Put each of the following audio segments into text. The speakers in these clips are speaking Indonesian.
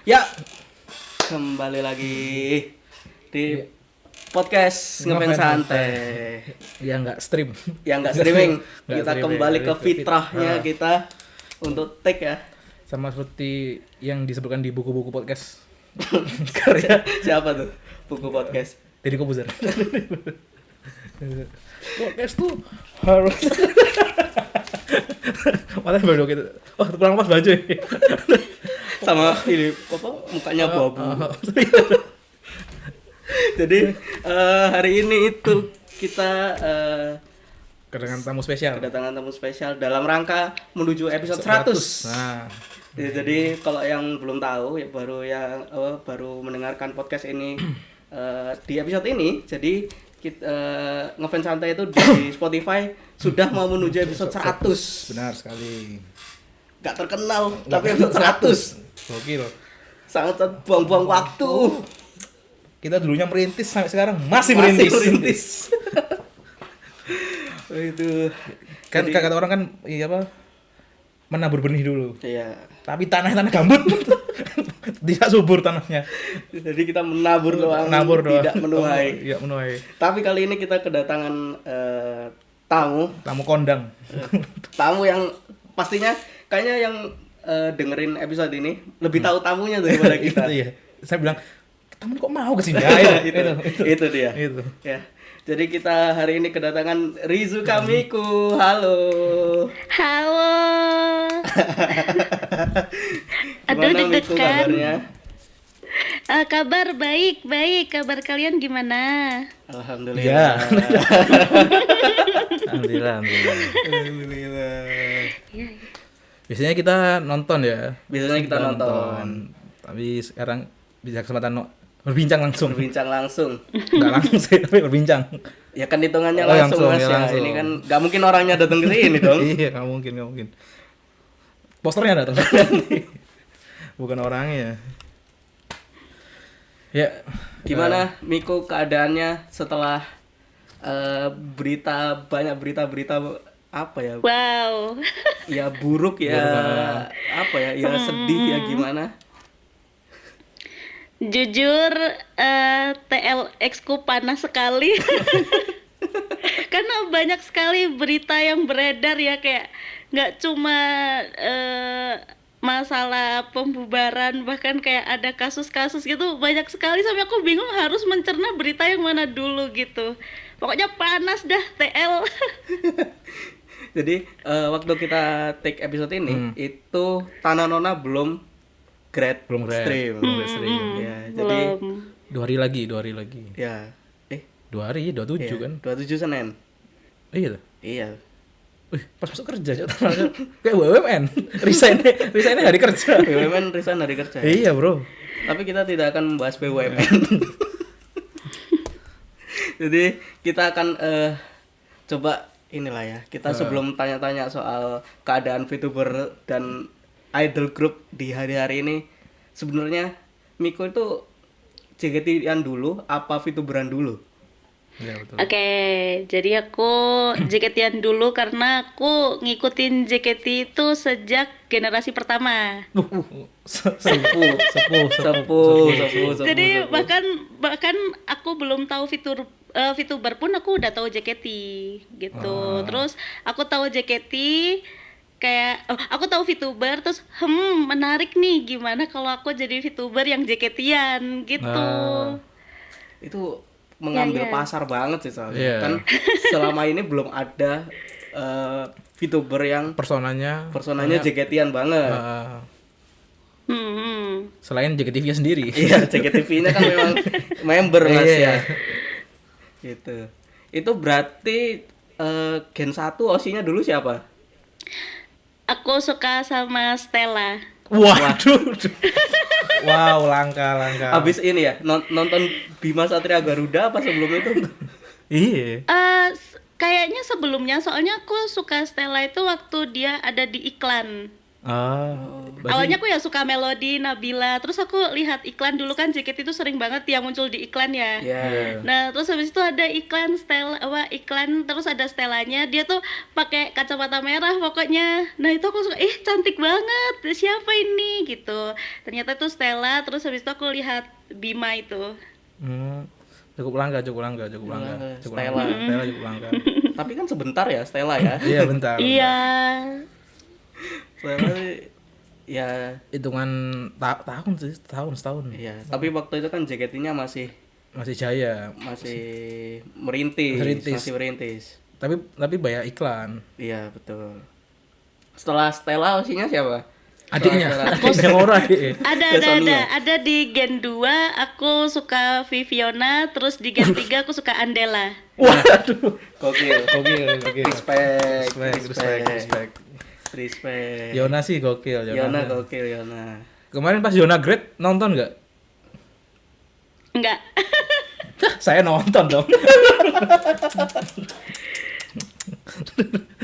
Ya, kembali lagi di podcast Ngefans Santai. Ya nggak stream. Yang nggak streaming, Nggak kita streaming, kembali ya. ke fitrahnya kita untuk take ya. Sama seperti yang disebutkan di buku-buku podcast. Karya siapa tuh? Buku podcast. Deddy Kobuzer. Podcast tuh harus. Malah baru gitu. Oh, kurang pas baju. Sama ini apa? Mukanya abu-abu. Jadi hari ini itu kita Kedatangan tamu spesial. kedatangan tamu spesial dalam rangka menuju episode 100. Nah, Jadi kalau yang belum tahu ya baru mendengarkan podcast ini di episode ini, jadi kita Ngefans Santai itu di Spotify sudah mau menuju episode 100. benar sekali. Gak terkenal tapi episode 100. Gokil. Sangat buang-buang waktu. Kita dulunya merintis sampai sekarang masih merintis. Itu Kan kata orang kan iya apa? Menabur benih dulu. iya. Tapi tanah gambut. Tidak subur tanahnya. Jadi kita menabur doang, tidak menuai. Iya, menuai. Tapi kali ini kita kedatangan tamu Tamu kondang. tamu yang pastinya kayaknya yang dengerin episode ini lebih tahu tamunya daripada kita. Itu ya. Saya bilang, "Tamu kok mau ke sini?" Ya, itu dia. Itu. Ya. Jadi kita hari ini kedatangan Rizuka Miku. Halo. Halo. Aduh, Gimana Miku deg-degan. kabarnya? Kabar baik. Kabar kalian gimana? Alhamdulillah. Iya. Alhamdulillah. Alhamdulillah. Biasanya kita nonton ya. Biasanya kita nonton. Tapi sekarang bisa kesempatan berbincang langsung. Berbincang langsung. Enggak langsung sih, tapi berbincang. Ya kan hitungannya Oh, langsung, langsung, Mas ya, ya. langsung. Ini kan nggak mungkin orangnya datang ke sini dong. Iya, enggak mungkin. Posternya datang. Bukan orangnya. Ya, Gimana Miku keadaannya setelah banyak berita-berita apa ya? Wow. Ya buruk ya. Apa ya? Ya sedih ya gimana? Jujur, TLX ku panas sekali. Karena banyak sekali berita yang beredar ya, kayak nggak cuma masalah pembubaran, bahkan kayak ada kasus-kasus gitu banyak sekali sampai aku bingung harus mencerna berita yang mana dulu gitu. Pokoknya panas dah TL. Jadi waktu kita take episode ini itu Tanah Nona belum grade Belum grade. stream. Ya, jadi Belum. 2 hari lagi. ya 2 hari, 27 kan? 27 Senin. Iya tuh. Iya. Wih, pas masuk kerja kayak BUMN. Resign hari kerja. BUMN resign dari kerja. Iya, Bro. Tapi kita tidak akan membahas BUMN. Jadi kita akan coba inilah ya. Kita sebelum tanya-tanya soal keadaan VTuber dan idol group di hari-hari ini, sebenarnya Miko itu JKT-an dulu apa VTuberan dulu? Iya, betul. Oke, jadi aku JKT-an dulu karena aku ngikutin JKT itu sejak generasi pertama. Sepuh. Jadi bahkan aku belum tahu VTuber pun aku udah tahu JKT gitu. Terus aku tahu JKT kayak aku tahu VTuber terus menarik nih, gimana kalau aku jadi VTuber yang JKT-an gitu. Itu mengambil Ya. pasar banget sih soalnya. Iya. Kan selama ini belum ada VTuber yang Personanya JKT-an banget. Selain JKT-V sendiri. Iya, JKT-V-nya kan memang member Mas ya. Iya. Gitu. Itu berarti Gen 1 OC-nya dulu siapa? Aku suka sama Stella. Waduh. Wow, langka. Habis ini ya, nonton Bima Satria Garuda apa sebelum itu? Iya. Kayaknya sebelumnya, soalnya aku suka Stella itu waktu dia ada di iklan. Berarti Awalnya aku ya suka Melody, Nabila. Terus aku lihat iklan dulu kan JKT itu sering banget yang muncul di iklan ya. Ya. Nah, terus habis itu ada iklan iklan terus ada Stellanya, dia tuh pakai kacamata merah pokoknya. Nah, itu aku suka, cantik banget. Siapa ini gitu. Ternyata itu Stella, terus habis itu aku lihat Bima itu. cukup langka. Stella. Stella cukup langka. Tapi kan sebentar ya Stella ya. Iya, bentar. Iya. Stella ya Hitungan tahun sih, setahun. iya, tapi waktu itu kan JKT-nya masih Masih jaya. merintis, Merintis. masih merintis. Tapi banyak iklan. Iya, betul. Setelah Stella osinya siapa? Adiknya, Setelah- adiknya Laura. Ada di Gen 2 aku suka Viviana, terus di Gen 3 aku suka Andela. Waduh. Gokil. Gokil. Respect. Yona sih gokil. Yona gokil, Yona. Kemarin pas Yona Great nonton nggak? Enggak. Saya nonton dong.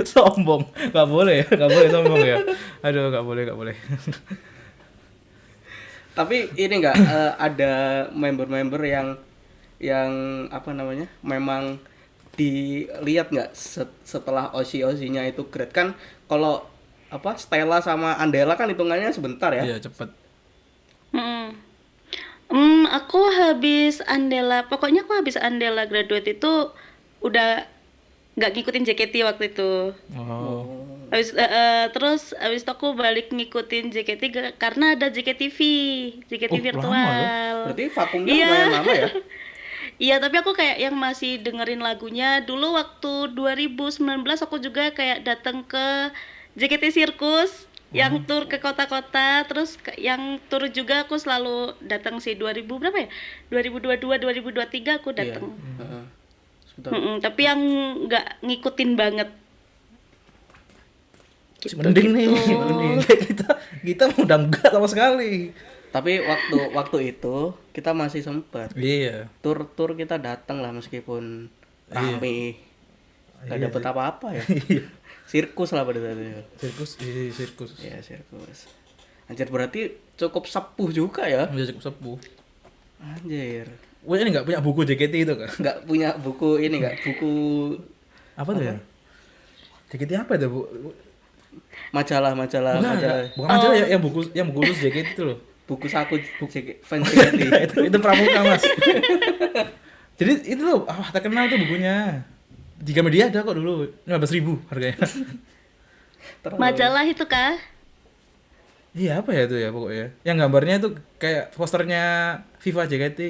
Sombong, nggak boleh sombong ya. Aduh, nggak boleh. Tapi ini enggak ada member-member yang apa namanya? Memang dilihat nggak setelah OC-OC-nya itu great kan kalau apa Stella sama Andela kan hitungannya sebentar ya. Iya, cepet. Aku habis Andela graduate itu udah nggak ngikutin JKT waktu itu. Oh. Terus habis itu aku balik ngikutin JKT karena ada JKTV Oh, virtual. lama Berarti vakumnya Iya. lumayan lama ya. Iya, tapi aku kayak yang masih dengerin lagunya. Dulu waktu 2019 aku juga kayak datang ke JKT Circus yang tur ke kota-kota, terus yang tur juga aku selalu datang sih 2000 berapa ya? 2022 2023 aku Iya. datang. Heeh. Sebentar. Tapi yang nggak ngikutin banget. Mending nih, mending. Kita udah enggak sama sekali. Tapi waktu itu kita masih sempat Iya. tur kita datang lah meskipun rame. Gak dapet apa-apa ya. Sirkus lah pada saat itu. Sirkus. Ya, sirkus. Anjir, berarti cukup sepuh juga ya. Udah cukup sepuh. Anjir. Wah, ini nggak punya buku JKT itu kan? Nggak punya buku ini, nggak buku Apa tuh ya? JKT apa itu, Bu? majalah. Bukan majalah ya, yang buku khusus JKT itu loh. Buku saku fans JKT. itu pramuka, Mas. Jadi itu loh, terkenal tuh bukunya. Di Gramedia ada kok dulu, 15.000 harganya. Terlalu- Majalah itu kah? Iya, apa ya itu ya pokoknya. Yang gambarnya tuh kayak posternya FIFA JKT.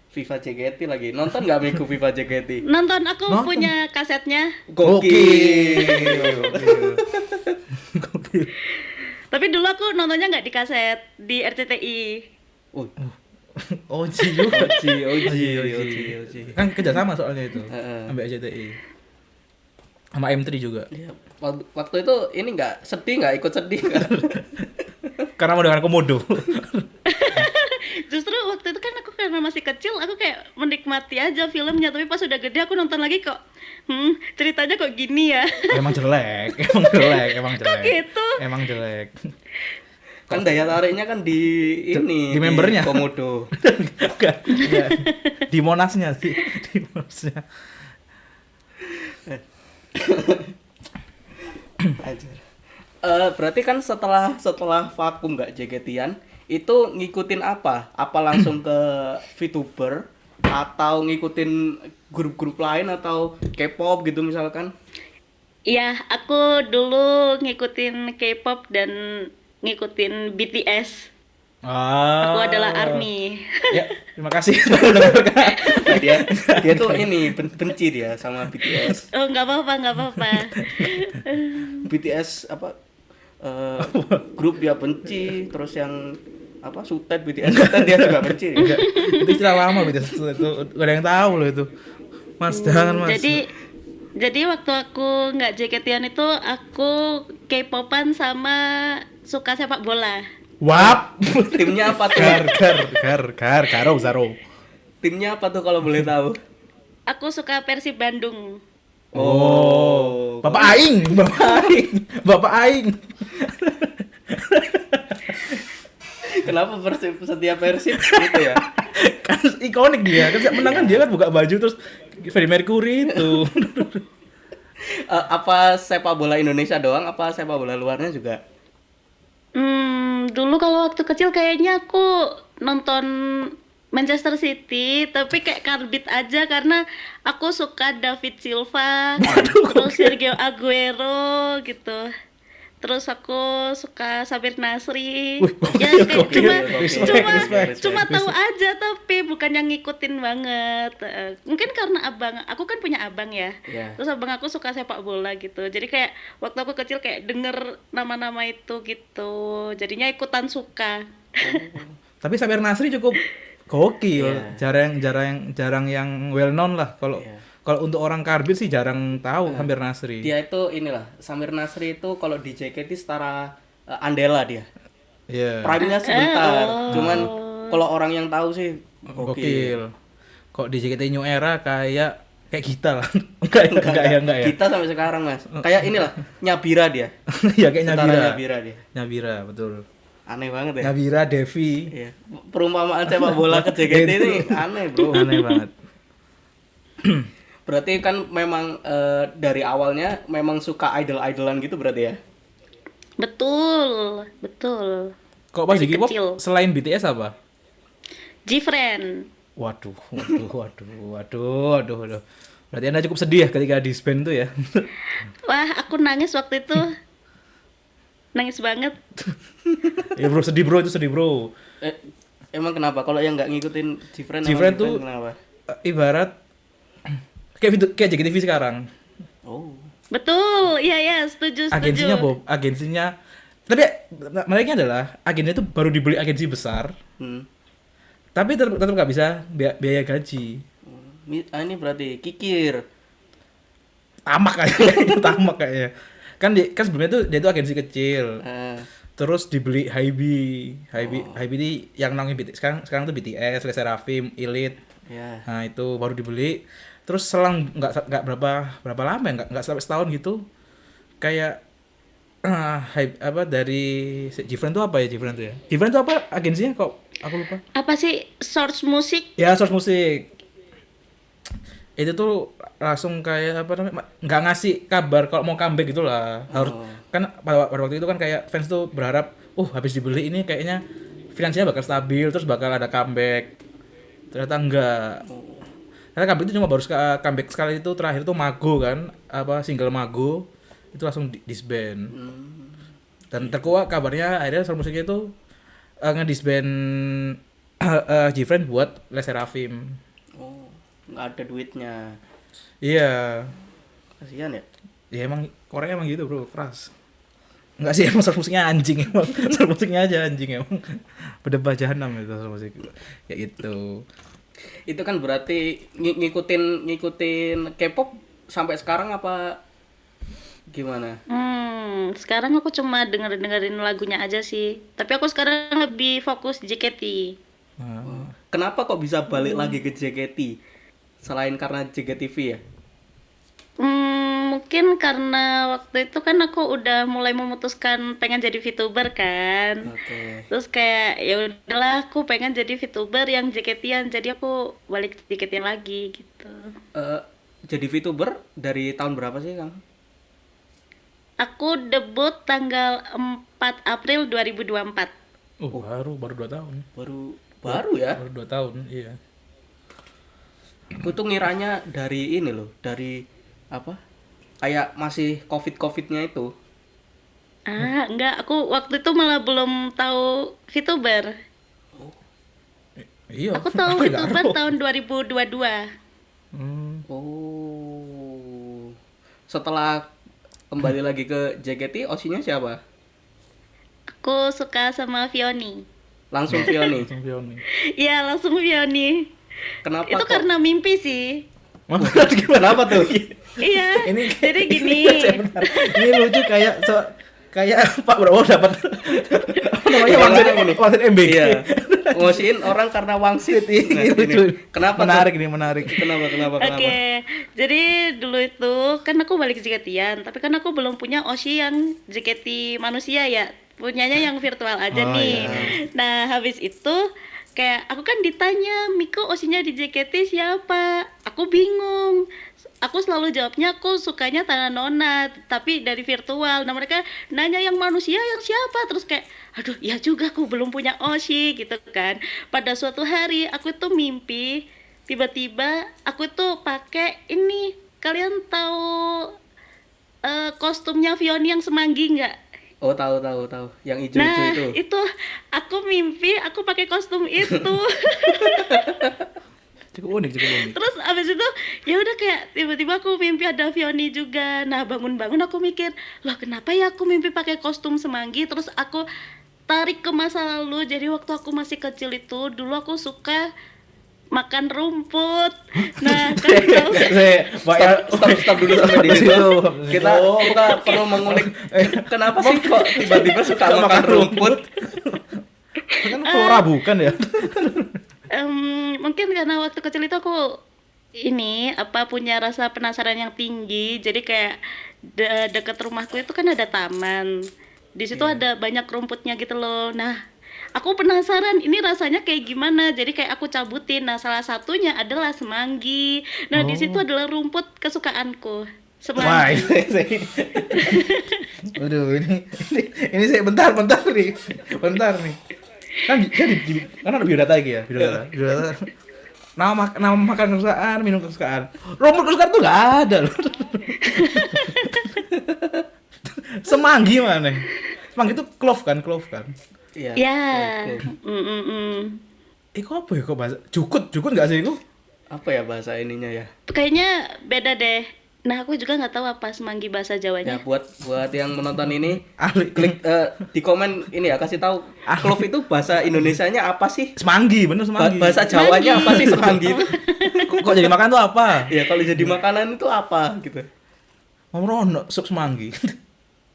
Viva JKT lagi. Nonton nggak Miku Viva JKT? Nonton, aku Nonton. punya kasetnya. Gokil. Gokil. Tapi dulu aku nontonnya nggak di kaset, di RCTI. Oji juga. Oji. Kan kerjasama soalnya itu. Heeh. Sampai RCTI. Sama M3 juga. Iya, waktu itu ini nggak sedih, nggak ikut sedih nggak? Karena mau dengan komodo. Justru waktu itu kan aku karena masih kecil, aku kayak menikmati aja filmnya. Tapi pas udah gede aku nonton lagi kok, ceritanya kok gini ya. Emang jelek. Kok gitu? Emang jelek. Kan daya tariknya kan di ini, Di membernya. Komodo. Enggak. Iya. Di Monasnya sih. Di Monasnya. Anjir. Berarti kan setelah vakum nggak JKT-an, itu ngikutin apa? Apa langsung ke VTuber atau ngikutin grup-grup lain atau K-pop gitu misalkan? Iya, aku dulu ngikutin K-pop dan ngikutin BTS. Aku adalah ARMY. Ya, terima kasih telah mendengarkan. Nah, dia tuh ini benci dia sama BTS. Oh, nggak apa-apa. BTS apa grup dia benci, terus yang apa Sutet BTS Sutet dia juga benci. Enggak. Itu istilah lama gitu. Itu gak ada yang tahu loh itu. Mas, jangan Mas. Jadi waktu aku nggak JKT-an itu aku K-popan sama suka sepak bola. Wap. Timnya apa tuh? Zaro. Timnya apa tuh kalau boleh tahu? Aku suka Persib Bandung. Oh. Bapak Aing. Kenapa setiap Persib gitu ya? Kan ikonik dia, kan menang kan dia kan buka baju terus Freddie Mercury itu. Apa sepak bola Indonesia doang? Apa sepak bola luarnya juga? Dulu kalau waktu kecil kayaknya aku nonton Manchester City, tapi kayak karbit aja karena aku suka David Silva, terus Sergio Aguero gitu. Terus aku suka Samir Nasri. Wih, Ya gokil, kayak gokil. cuma Respect. tahu aja tapi bukan yang ngikutin banget. Mungkin karena aku kan punya abang ya. Iya. Terus abang aku suka sepak bola gitu. Jadi kayak waktu aku kecil kayak denger nama-nama itu gitu. Jadinya ikutan suka. Tapi Samir Nasri cukup gokil. Iya. Jarang yang well known lah. Kalau Iya. kalau untuk orang karbit sih jarang tahu Samir Nasri. Dia itu inilah, Samir Nasri itu kalau di JKT setara Andela dia. Iya. Prime-nya sebentar. Cuman kalau orang yang tahu sih Gokil. Kok di JKT New Era kayak kita lah. Enggak ya. Kita sampai sekarang, Mas. Kayak inilah, Nyabira dia. Iya kayak Setara Nyabira. Nyabira dia. Nyabira, betul. Aneh banget ya. Nyabira, Devi. Iya. Perumpamaan sepak bola ke JKT ini aneh, Bro. Aneh banget. Berarti kan memang dari awalnya memang suka idol-idolan gitu berarti ya? Betul. Kok pas di Dari K-pop kecil. selain BTS apa? G-Friend. Waduh. Berarti Anda cukup sedih ya ketika disband tuh ya. Wah, aku nangis waktu itu. Nangis banget. Ya bro, sedih bro, itu sedih bro. Emang kenapa? Kalau yang nggak ngikutin Gfriend, Gfriend tuh kenapa? Ibarat kayak JKT sekarang. Oh. Betul. Iya, setuju. Agensinya tapi menariknya adalah agensinya itu baru dibeli agensi besar, tapi tetap nggak bisa biaya gaji. Ini berarti kikir. Tamak kayaknya. Kan sebelumnya tuh dia tuh agensi kecil. Terus dibeli Hybe ini yang nangin BTS sekarang tuh BTS, Les Seraphim, Elite. Ya. Nah, itu baru dibeli. Terus selang nggak berapa lama ya, nggak sampai setahun gitu. Kayak dari Gfriend tuh apa ya Gfriend tuh ya? Gfriend tuh apa agensinya kok aku lupa. Apa sih Source Music? Ya, Source Music. Itu tuh langsung kayak apa namanya, nggak ngasih kabar kalau mau comeback gitu lah. Harus kan pada waktu itu kan kayak fans tuh berharap habis dibeli ini kayaknya finansialnya bakal stabil terus bakal ada comeback. Ternyata enggak. Karena comeback itu cuma baru comeback sekali itu terakhir tuh Mago kan, single Mago itu langsung disband. Dan terkuak kabarnya akhirnya Source Music itu ngedisband Gfriend buat Les Seraphim. Nggak ada duitnya. Iya. Kasihan ya. Ya emang Korea emang gitu bro, keras. Enggak sih, emang Source Musicnya anjing emang. Source Musicnya aja anjing emang. Berdebah jahanam itu Source Music. Kayak gitu. Itu kan berarti ngikutin K-pop sampai sekarang apa gimana? Sekarang aku cuma dengerin lagunya aja sih. Tapi aku sekarang lebih fokus JKT. Kenapa kok bisa balik lagi ke JKT? Selain karena JKTV ya? Mungkin karena waktu itu kan aku udah mulai memutuskan pengen jadi VTuber kan. Oke. Terus kayak ya udahlah aku pengen jadi VTuber yang JKT-an, jadi aku balik JKT lagi gitu. Jadi VTuber dari tahun berapa sih, Kang? Aku debut tanggal 4 April 2024. Baru 2 tahun. Baru ya? Baru 2 tahun, iya. Aku tuh ngiranya dari ini loh, dari apa? Kayak masih COVID-nya itu. Enggak, aku waktu itu malah belum tahu VTuber. Iya. Aku tahu VTuber tahun 2022. Oh. Setelah kembali lagi ke JKT, Osinya siapa? Aku suka sama Vioni. Langsung Vioni. Iya, langsung Vioni. Kenapa Itu kok? karena mimpi sih. Kenapa tuh? Iya. Jadi gini. Ini lucu kayak Pak Prabowo dapat apa namanya wangsit MBG. Iya. Ngosiin orang karena wangsit. Ini lucu. Kenapa? Menarik tuh? nih, menarik. Kenapa? Oke, jadi dulu itu kan aku balik JKT-an, tapi kan aku belum punya Oshi yang JKT manusia ya. punyanya yang virtual aja Oh, nih. iya. Nah, habis itu kayak aku kan ditanya, Miko osinya di JKT siapa? Aku bingung. Aku selalu jawabnya aku sukanya Tanah Nona, tapi dari virtual. Nah, mereka nanya yang manusia yang siapa? Terus kayak, aduh, ya juga aku belum punya osi gitu kan. Pada suatu hari aku tuh mimpi, tiba-tiba aku tuh pakai ini. Kalian tahu kostumnya Vioni yang semanggi nggak? Oh, tahu. Yang hijau-hijau Nah, itu. itu aku mimpi aku pakai kostum itu. Cukup unik. Terus abis itu ya udah kayak tiba-tiba aku mimpi ada Vioni juga. Nah, bangun-bangun aku mikir, loh kenapa ya aku mimpi pakai kostum semanggi? Terus aku tarik ke masa lalu. Jadi waktu aku masih kecil itu, dulu aku suka makan rumput. Nah, kan tahu Stop dulu sampai di situ. Kita perlu mengulik kenapa sih kok tiba-tiba suka makan rumput? Kan flora bukan ya? Mungkin karena waktu kecil itu aku ini punya rasa penasaran yang tinggi. Jadi kayak dekat rumahku itu kan ada taman. Di situ ada banyak rumputnya gitu loh. Nah, aku penasaran ini rasanya kayak gimana. Jadi kayak aku cabutin. Nah, salah satunya adalah semanggi. Nah, di situ adalah rumput kesukaanku. Wah, Semanggi. Aduh, ini saya bentar nih. Kan ada biodata lagi ya, biodata. Nama makan kesukaan, minum kesukaan. Rumput kesukaan tuh nggak ada loh. Semanggi mana? Semanggi itu clove kan? Iya. Ya. Oke. Kok apa ya kok bahasa? Jukut nggak sih itu? Apa ya bahasa ininya ya? Kayaknya beda deh. Nah, aku juga nggak tahu apa semanggi bahasa Ya Jawanya. buat yang menonton ini Ahli. klik di komen ini ya, kasih tahu clove itu bahasa Indonesianya apa sih? Semanggi, bener semanggi. Bahasa Jawanya apa sih semanggi itu? Kok jadi makan tuh apa? Ya kalau jadi makanan itu apa gitu? Ngomong sup semanggi.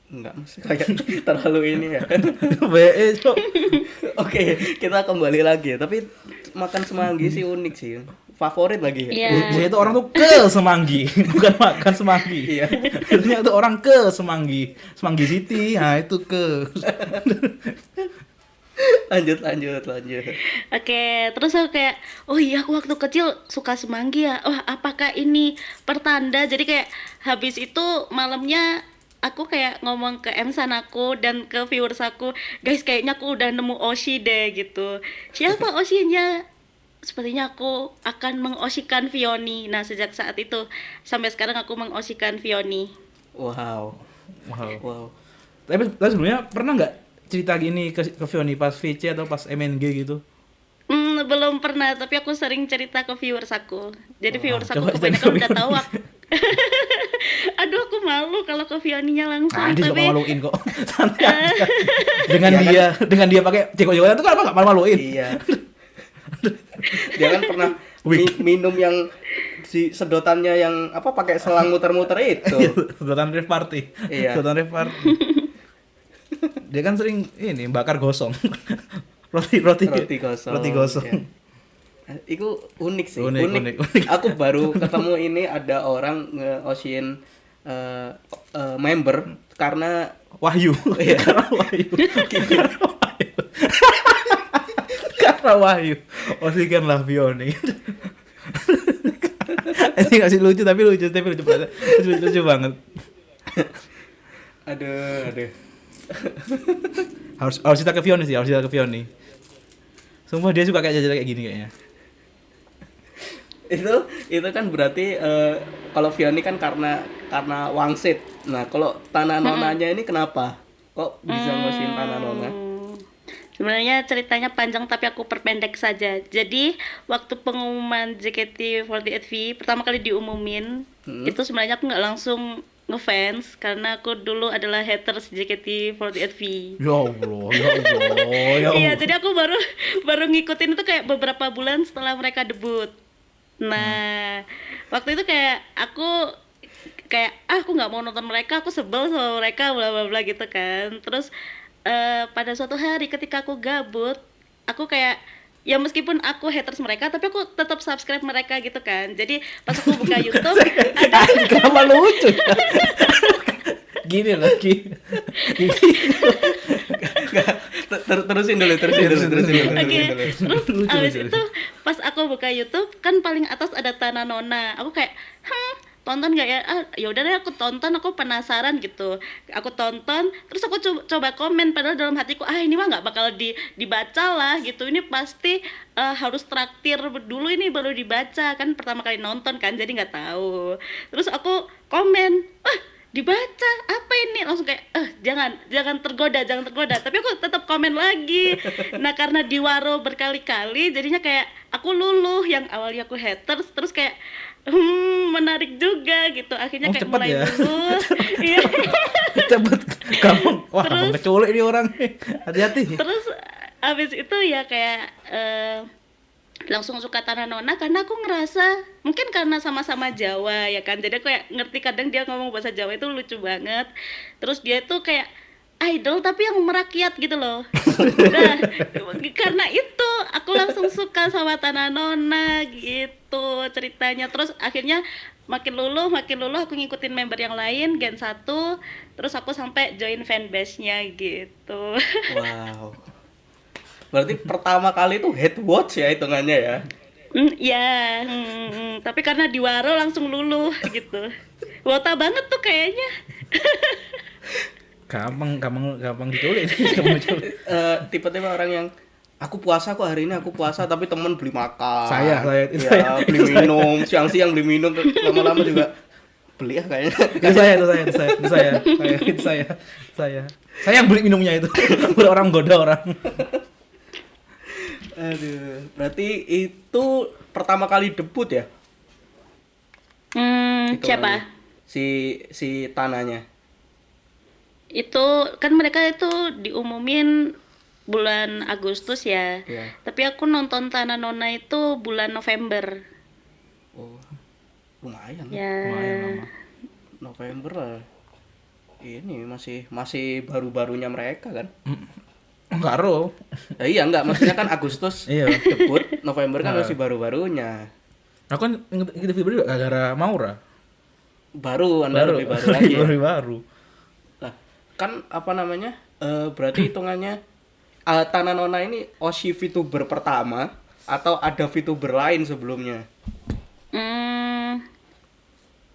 Enggak, kayak terlalu ini ya. BE, Cok. Oke, kita kembali lagi ya. Tapi makan semanggi sih unik sih. Favorit lagi ya. Iya. Biasanya itu orang tuh ke semanggi, bukan makan semanggi. Iya. Biasanya itu orang ke semanggi City, nah itu ke. Lanjut. Oke, terus aku kayak, oh iya aku waktu kecil suka semanggi ya. Oh, apakah ini pertanda? Jadi kayak habis itu malamnya aku kayak ngomong ke Emsan aku dan ke viewers aku, guys kayaknya aku udah nemu Oshi deh gitu. Siapa Oshinya? Sepertinya aku akan mengosikan Vioni. Nah, sejak saat itu sampai sekarang aku mengosikan Vioni. Wow. Wow. Tapi sebelumnya pernah nggak cerita gini ke Vioni pas VC atau pas MNG gitu? Belum pernah, tapi aku sering cerita ke viewers aku. Jadi viewers aku coba kebanyakan cerita udah ke tahu aku. Aduh, aku malu kalau ke Vioninya langsung. Dia suka tapi maluin kok. Santai aja. Dengan dia pakai jenggot-jenggotan itu kan apa nggak malu-maluin? Iya. Dia kan pernah minum yang si sedotannya yang pakai selang muter-muter itu. Sedotan rave party. Iya. Sedotan rave party. Dia kan sering ini bakar gosong. roti gosong. Iya. Itu unik sih. Unik. Aku baru ketemu ini ada orang nge-oshin member karena Wahyu. Iya. Karena Wahyu. Osikanlah Vioni. Ini nggak sih lucu banget. Lucu banget. Aduh. Harus kita ke Vioni. Semua dia suka kayak jajan kayak gini kayaknya. Itu kan berarti kalau Vioni kan karena wangsit. Nah, kalau Tanah Nonanya ini kenapa? Kok bisa ngoshin Tanah Nona? Sebenarnya ceritanya panjang tapi aku perpendek saja. Jadi waktu pengumuman JKT48V pertama kali diumumin, itu sebenarnya aku nggak langsung ngefans karena aku dulu adalah haters JKT48V. Ya Allah. Iya, jadi aku baru ngikutin itu kayak beberapa bulan setelah mereka debut. Nah, waktu itu kayak aku nggak mau nonton mereka, aku sebel sama mereka bla bla bla gitu kan. Terus pada suatu hari ketika aku gabut, aku kayak ya meskipun aku haters mereka tapi aku tetap subscribe mereka gitu kan. Jadi pas aku buka YouTube ada Kenapa lucu? Gini lagi. Terusin dulu. Oke, terus abis itu pas aku buka YouTube kan paling atas ada Tanah Nona. Aku kayak, tonton gak ya? Ya udah deh aku tonton, aku penasaran gitu. Aku tonton, terus aku coba komen padahal dalam hatiku ini mah nggak bakal dibaca lah gitu. Ini pasti harus traktir dulu, ini baru dibaca kan pertama kali nonton kan, jadi nggak tahu. Terus aku komen, dibaca apa ini, langsung kayak jangan tergoda, tapi aku tetap komen lagi. Nah karena diwaro berkali-kali jadinya kayak aku luluh, yang awalnya aku haters terus kayak menarik juga gitu, akhirnya kayak cepet mulai ya? luluh. Iya. Cepet gampang. Wah, gampang keculik nih orang. Hati-hati. Terus abis itu ya kayak langsung suka Tanah Nona karena aku ngerasa mungkin karena sama-sama Jawa ya kan, jadi aku kayak ngerti, kadang dia ngomong bahasa Jawa itu lucu banget. Terus dia itu kayak idol tapi yang merakyat gitu loh. Nah karena itu aku langsung suka sama Tanah Nona gitu ceritanya. Terus akhirnya makin luluh aku ngikutin member yang lain Gen 1, terus aku sampai join fanbase-nya gitu. Wow. Berarti pertama kali itu head watch ya hitungannya ya? Ya, tapi karena diwaro langsung luluh gitu. Wota banget tuh kayaknya. Gampang diculik nih. Tipe-tipe orang yang aku puasa kok hari ini, tapi temen beli makan. Saya ya, beli minum, siang-siang beli minum, lama-lama juga beli kayaknya. Itu saya. Saya yang beli minumnya itu. Orang goda orang. Aduh, berarti itu pertama kali debut ya? Siapa? Si Tanahnya. Itu kan mereka itu diumumin bulan Agustus ya. Yeah. Tapi aku nonton Tanah Nona itu bulan November. Oh, lumayan. Ya. Lumayan lama. November lah. Ini masih baru-barunya mereka kan? Enggak roh. Iya enggak, maksudnya kan Agustus Iya. debut, November kan masih baru-barunya. Aku kan ngikutin video juga gara-gara Maura. Anda lebih baru lagi ya? Baru. Lah, kan apa namanya? Berarti hitungannya Tanah Nona ini Oshi VTuber pertama atau ada VTuber lain sebelumnya?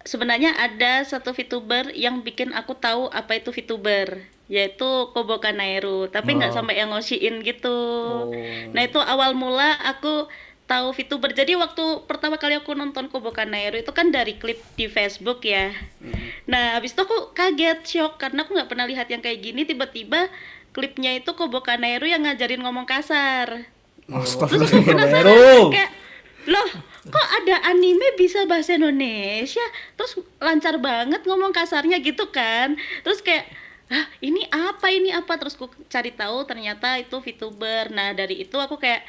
Sebenarnya ada satu VTuber yang bikin aku tahu apa itu VTuber, yaitu Kobo Kanairu, tapi nggak sampai yang ngoshiin gitu. Nah itu awal mula aku tahu VTuber. Jadi waktu pertama kali aku nonton Kobo Kanairu itu kan dari klip di Facebook ya. Nah habis itu aku kaget, shock, karena aku nggak pernah lihat yang kayak gini. Tiba-tiba klipnya itu Kobo Kanairu yang ngajarin ngomong kasar. Terus aku penasaran, kayak loh kok ada anime bisa bahasa Indonesia terus lancar banget ngomong kasarnya gitu kan. Terus kayak ini apa, terus aku cari tahu ternyata itu VTuber. Nah dari itu aku kayak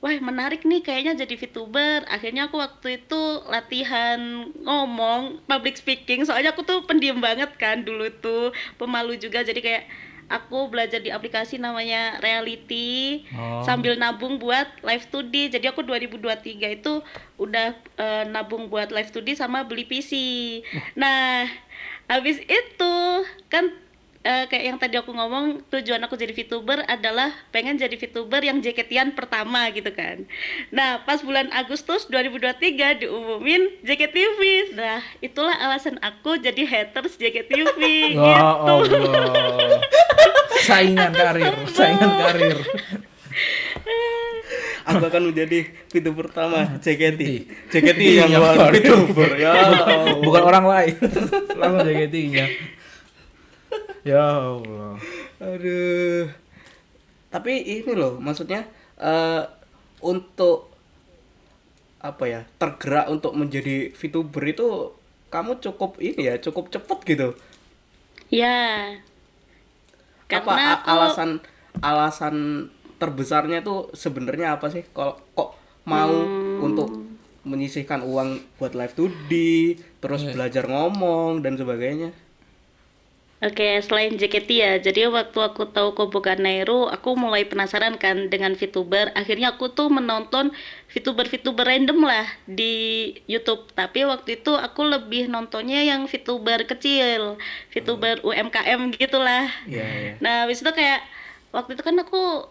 wah menarik nih kayaknya jadi VTuber. Akhirnya aku waktu itu latihan ngomong public speaking, soalnya aku tuh pendiam banget kan dulu tuh, pemalu juga. Jadi kayak aku belajar di aplikasi namanya Reality sambil nabung buat live 2D. Jadi aku 2023 itu udah nabung buat live 2D sama beli PC. Nah, habis itu kan kayak yang tadi aku ngomong, tujuan aku jadi VTuber adalah pengen jadi VTuber yang JKT-an pertama gitu kan. Nah, pas bulan Agustus 2023 diumumin JKTV. Nah, itulah alasan aku jadi haters JKTV gitu. Allah. Saingan karir. Aku akan menjadi VTuber pertama JKT yang luar VTuber ya. Bukan orang lain. Langsung JKT-nya. Ya Allah. Aduh. Tapi ini loh, maksudnya untuk apa ya, tergerak untuk menjadi VTuber itu kamu cukup cepet gitu. Ya. Apa alasan terbesarnya itu sebenarnya apa sih? Kok mau untuk menyisihkan uang buat live 2D, terus belajar ngomong dan sebagainya? Oke, selain JKT ya, jadi waktu aku tahu Kobo Kanairu, aku mulai penasaran kan dengan VTuber. Akhirnya aku tuh menonton VTuber random lah di YouTube. Tapi waktu itu aku lebih nontonnya yang VTuber kecil, VTuber UMKM gitulah. Iya. Nah, habis itu kayak waktu itu kan aku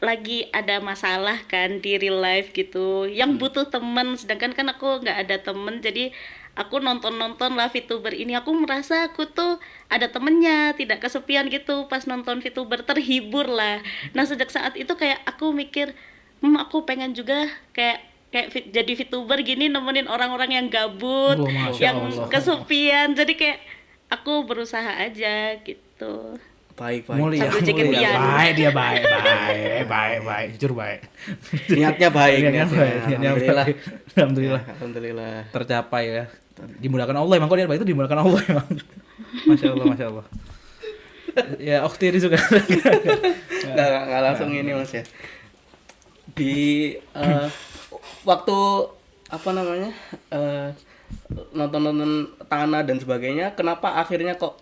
lagi ada masalah kan di real life gitu, yang butuh temen, sedangkan kan aku nggak ada temen, jadi aku nonton lah VTuber ini. Aku merasa aku tuh ada temennya, tidak kesepian gitu pas nonton VTuber, terhibur lah. Nah sejak saat itu kayak aku mikir, aku pengen juga kayak jadi VTuber gini, nemenin orang-orang yang gabut, Oh, Masya yang Allah. kesepian. Jadi kayak aku berusaha aja gitu. Baik. Mulia, Sambil ceketian. baik dia baik, jujur baik. Niatnya baik, Niatnya baik, niatnya Alhamdulillah. baik. Alhamdulillah Alhamdulillah. tercapai ya. Dimudahkan Allah, emang kok niat baik itu dimudahkan Allah emang. Masya Allah. Ya, Oktiri juga. Nggak langsung ini Mas ya. Di waktu apa namanya? Nonton Tana dan sebagainya, kenapa akhirnya kok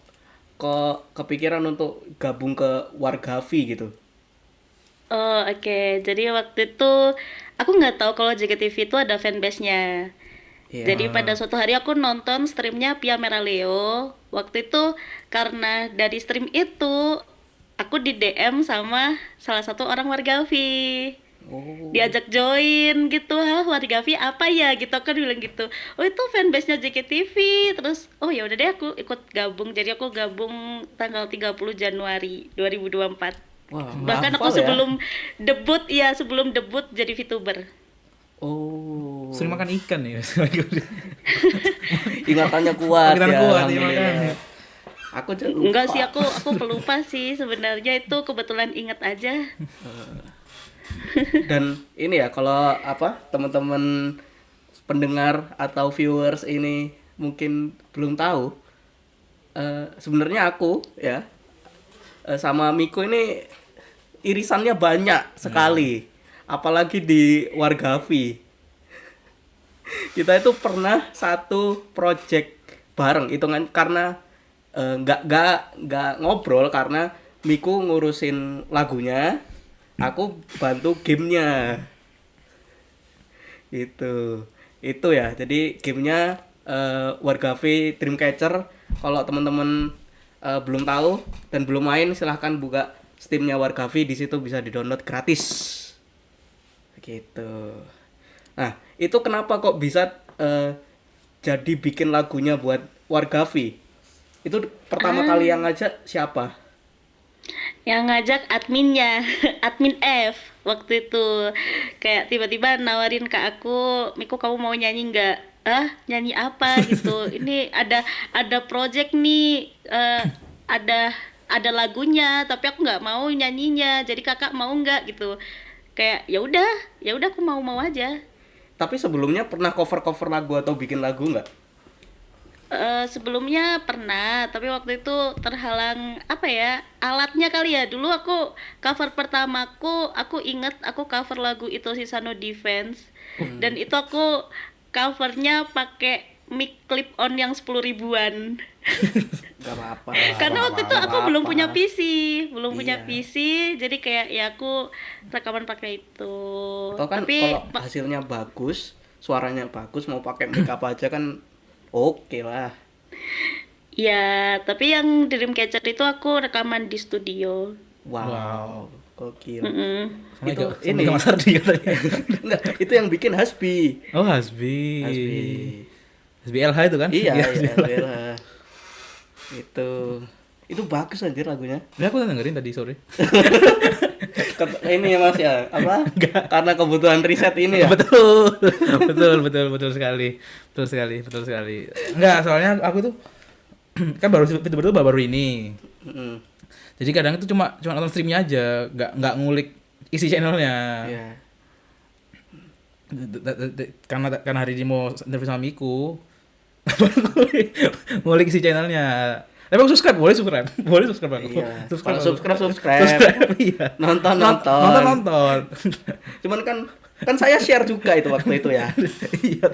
kepikiran untuk gabung ke Wargavi gitu? Oh oke. Jadi waktu itu aku nggak tahu kalau JKTV itu ada fanbase-nya. Iya. Jadi pada suatu hari aku nonton streamnya Pia Meraleo. Waktu itu karena dari stream itu aku di DM sama salah satu orang Wargavi. Oh. Diajak join gitu, Wargavi apa ya gitu, aku bilang gitu. Oh itu fanbase-nya JKTV. Terus oh ya udah deh aku ikut gabung. Jadi aku gabung tanggal 30 Januari 2024. Wah, Bahkan hafal aku ya? sebelum debut jadi VTuber. Oh. Sering makan ikan ya. Ingatannya kuat Ingatannya ya. kuat, iya, Alhamdulillah. makanya. Aku aja lupa. Enggak sih, aku pelupa sih sebenarnya, itu kebetulan inget aja. Dan ini ya, kalau apa teman-teman pendengar atau viewers ini mungkin belum tahu, sebenarnya aku ya sama Miko ini irisannya banyak sekali, apalagi di Wargavi. Kita itu pernah satu project bareng, hitungan karena nggak ngobrol karena Miko ngurusin lagunya, aku bantu gamenya. Itu ya, jadi gamenya Wargavi Dreamcatcher. Kalau teman-teman belum tahu dan belum main, silahkan buka Steamnya Wargavi, di situ bisa di-download gratis. Gitu. Nah, itu kenapa kok bisa jadi bikin lagunya buat Wargavi? Itu pertama kali yang ngajak siapa? Yang ngajak adminnya, admin F waktu itu. Kayak tiba-tiba nawarin ke aku, Miko kamu mau nyanyi nggak? Nyanyi apa gitu? Ini ada project nih, ada lagunya, tapi aku nggak mau nyanyinya. Jadi kakak mau nggak gitu? Kayak ya udah aku mau aja. Tapi sebelumnya pernah cover lagu atau bikin lagu nggak? Sebelumnya pernah, tapi waktu itu terhalang apa ya, alatnya kali ya. Dulu aku cover pertamaku, aku inget aku cover lagu itu Sisa No Defense, dan itu aku covernya pakai mic clip on yang 10 ribuan. Gak apa-apa. Karena waktu itu aku belum punya Iya. PC, jadi kayak ya aku rekaman pakai itu. Atau kan Tapi kalau hasilnya bagus, suaranya bagus, mau pakai mic apa aja kan oke lah. ya, tapi yang Dreamcatcher itu aku rekaman di studio. Wow. Gokil. Mm-mm. Sama Itu ini ini. Mas Ardi katanya. Enggak, itu yang bikin Hasbi. Oh, Hasbi. Hasbi LH itu kan? Iya, iya. Itu bagus anjir lagunya. Ya, aku dengerin tadi sore. Ini ya Mas ya, apa? Karena kebutuhan riset ini ya. betul sekali. Betul sekali. Enggak, soalnya aku tuh kan baru baru ini. Mm-mm. Jadi kadang itu cuma nonton streamnya aja, nggak ngulik isi channelnya. Iya. Karena hari ini mau interview sama Miku, ngulik isi channelnya. Tapi aku boleh subscribe aku. Iya. Subscribe, Kalau aku. subscribe. Iya. Nonton. Cuman kan saya share juga itu waktu itu ya. Iya.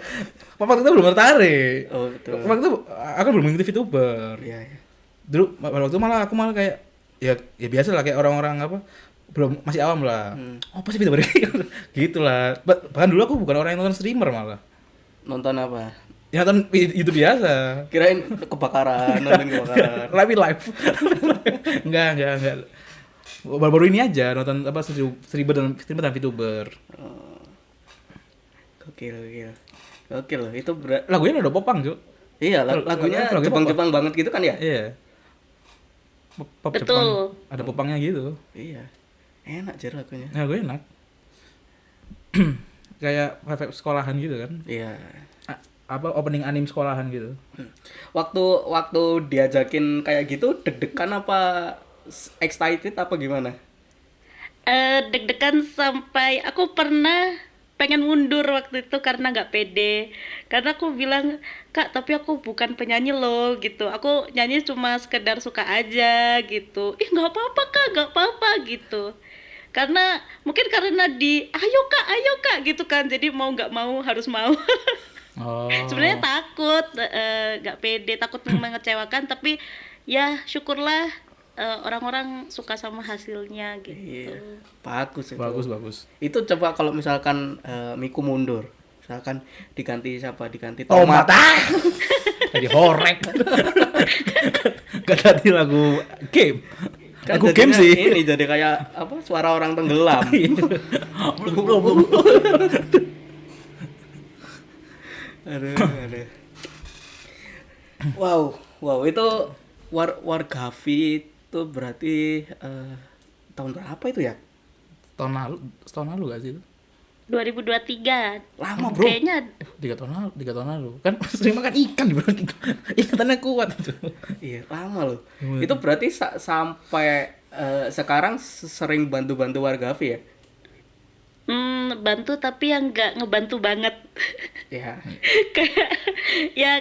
Waktu itu belum tertarik. Oh, betul. Waktu itu aku belum mengikuti VTuber. Iya. Dulu waktu itu aku malah kayak ya biasa lah, kayak orang-orang apa, belum, masih awam lah. Oh, pasti VTuber gitu lah. Bahkan dulu aku bukan orang yang nonton streamer malah. Nonton apa? Ya nonton YouTube biasa. Kirain kebakaran, nonton kebakaran. Live. Enggak. baru-baru ini aja nonton apa Streamer dan VTuber. Gokil, gokil. Gokil loh, itu Lagunya udah popang, Cuk. iya, lagunya lagunya Jepang-Jepang banget gitu kan ya? Iya. Pop Betul. Jepang. Ada popangnya gitu. Iya. Enak Jer lagunya. Nah, gue enak. Kayak vibe sekolahan gitu kan. Iya. Apa opening anime sekolahan gitu. Waktu diajakin kayak gitu deg-degan apa excited apa gimana? Deg-degan sampai aku pernah pengen mundur waktu itu karena nggak pede, karena aku bilang, Kak, tapi aku bukan penyanyi loh gitu, aku nyanyi cuma sekedar suka aja gitu. Nggak apa-apa Kak, nggak apa-apa gitu, karena mungkin karena ayo kak gitu kan, jadi mau nggak mau harus mau. Oh. Sebenarnya takut, nggak pede, takut mengecewakan, tapi ya syukurlah orang-orang suka sama hasilnya gitu. Iya. Bagus itu. Bagus. Itu coba kalau misalkan Miku mundur. Misalkan diganti siapa? Diganti Tomat. Tomat. Jadi horek. Gak tadi lagu game. Kan Lagu game jadinya sih. Ini jadi kayak apa? Suara orang tenggelam. Aduh. Wow, itu Wargavi itu berarti tahun berapa itu ya? Tahun lalu gak sih itu? 2023. Lama, Bro. Kayaknya 3 tahun lalu. Kan sering makan ikan bro. Ikatannya kuat itu. Iya, lama loh. Itu berarti sampai sekarang sering bantu-bantu Wargavi ya? bantu tapi yang nggak ngebantu banget. Ya.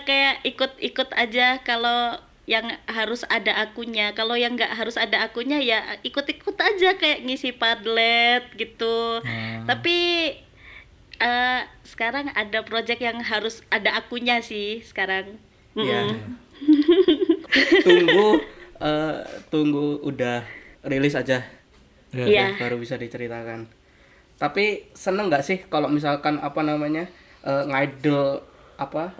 kayak ikut aja kalau yang harus ada akunya, kalau yang nggak harus ada akunya ya ikut aja kayak ngisi Padlet gitu. Tapi sekarang ada project yang harus ada akunya sih sekarang. Iya. Tunggu udah rilis aja. Iya. Baru bisa diceritakan. Tapi seneng nggak sih kalau misalkan apa namanya ngidol apa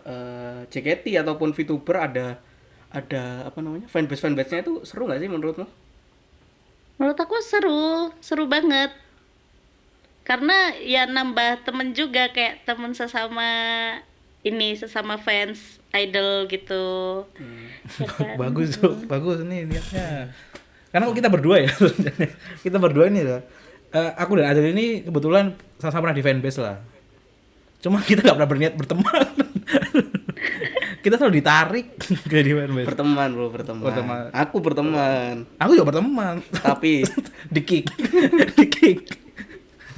JKT ataupun VTuber ada apa namanya fanbase-nya itu seru nggak sih menurutmu? Menurut aku seru banget. Karena ya nambah temen juga, kayak temen sesama fans idol gitu. Ya kan? bagus nih niatnya. Karena kita berdua ya. Kita berdua ini lah. Aku dan Adel ini kebetulan sama-sama pernah di fanbase lah. Cuma kita nggak pernah berniat berteman. Kita selalu ditarik ke di fanbase. Berteman. Aku berteman. Aku juga berteman. Tapi di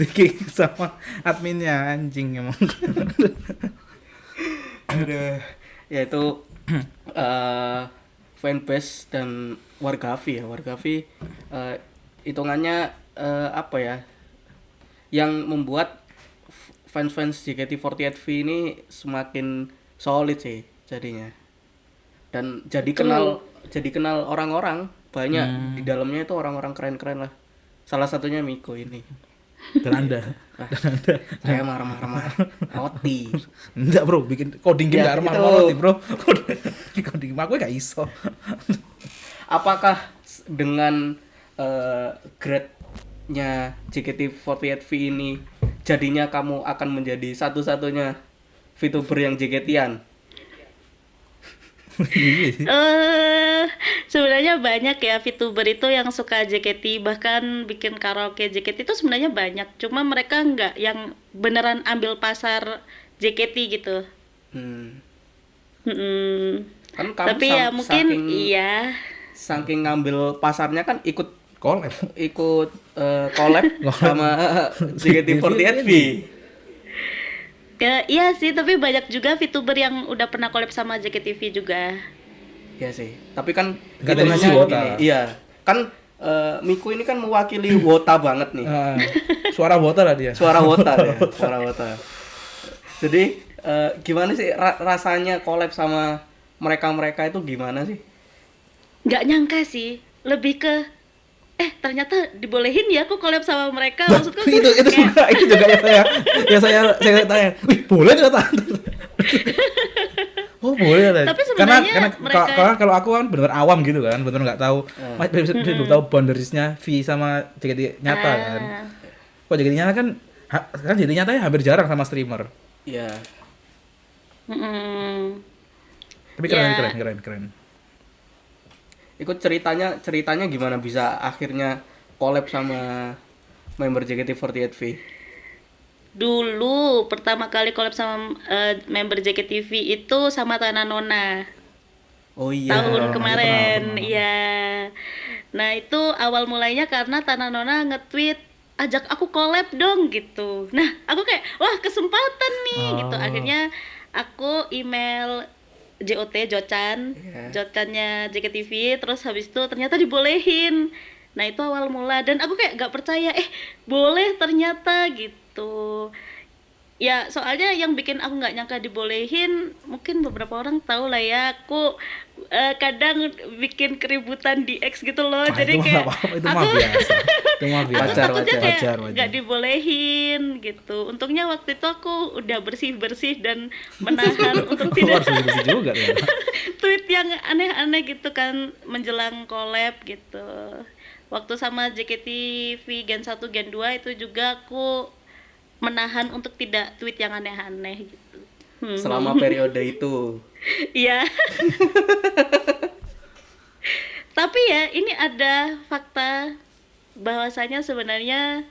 kick sama adminnya, anjing emang. Aduh. Ya itu fanbase dan Wargavi ya. Wargavi hitungannya apa ya, yang membuat fans JKT48V ini semakin solid sih jadinya, dan jadi kenal orang-orang banyak. Di dalamnya itu orang-orang keren-keren lah, salah satunya Miko ini. Dan Anda. Saya marah-marah roti. Enggak bro, bikin coding game Ya, gak itu. roti bro. Coding game aku gak iso. Apakah dengan grade-nya JKT48V ini jadinya kamu akan menjadi satu-satunya VTuber yang JKT-an? Sebenarnya banyak ya VTuber itu yang suka JKT, bahkan bikin karaoke JKT itu sebenarnya banyak. Cuma mereka nggak yang beneran ambil pasar JKT gitu. Kan kamu Tapi ya mungkin iya. saking ngambil pasarnya kan ikut Collab. collab sama JKT48V. Ya, iya sih, tapi banyak juga VTuber yang udah pernah collab sama JKT juga. Iya sih. Tapi kan Nggak dari sisi hitungannya Wota. gini, iya. Kan Miku ini kan mewakili Wota banget nih. Suara Wota lah dia. Suara Wota ya, suara Wota. Jadi gimana sih rasanya collab sama mereka itu gimana sih? Nggak nyangka sih, lebih ke ternyata dibolehin ya aku collab sama mereka. Maksudku itu juga yang saya tanya. Wih, boleh ternyata. Oh boleh lah. Tapi sebenarnya karena mereka- kalau aku kan benar awam gitu kan, benar nggak tahu, belum tahu boundariesnya V sama JKT nyata kan. Kok JKT nyata kan JKT nyata ya hampir jarang sama streamer. Iya. Mm-mm. Tapi keren Ya. keren. Ikut ceritanya gimana bisa akhirnya collab sama member JKT48V? Dulu pertama kali collab sama member JKT itu sama Tanah Nona. Oh iya. Tahun kemarin, pernah. iya. Nah itu awal mulainya karena Tanah Nona nge-tweet ajak aku collab dong gitu. Nah aku kayak wah kesempatan nih gitu. Oh. Akhirnya aku email JOT Jocan, Iya. Jocannya JKTV. Terus habis itu ternyata dibolehin. Nah itu awal mula dan aku kayak gak percaya boleh ternyata gitu. Ya soalnya yang bikin aku nggak nyangka dibolehin mungkin beberapa orang tahu lah ya aku kadang bikin keributan di X gitu loh. Ah, Jadi itu mah kayak nggak apa-apa, itu mah biasa. Itu mah aku biasa. takutnya kayak Wajar. nggak dibolehin gitu. Untungnya waktu itu aku udah bersih dan menahan untuk Aku tidak harus bersih juga ya. tweet yang aneh-aneh gitu kan menjelang collab gitu. Waktu sama JKT Gen 1 Gen 2 itu juga aku menahan untuk tidak tweet yang aneh-aneh gitu. Selama periode itu. Iya. Tapi ya ini ada fakta bahwasanya sebenarnya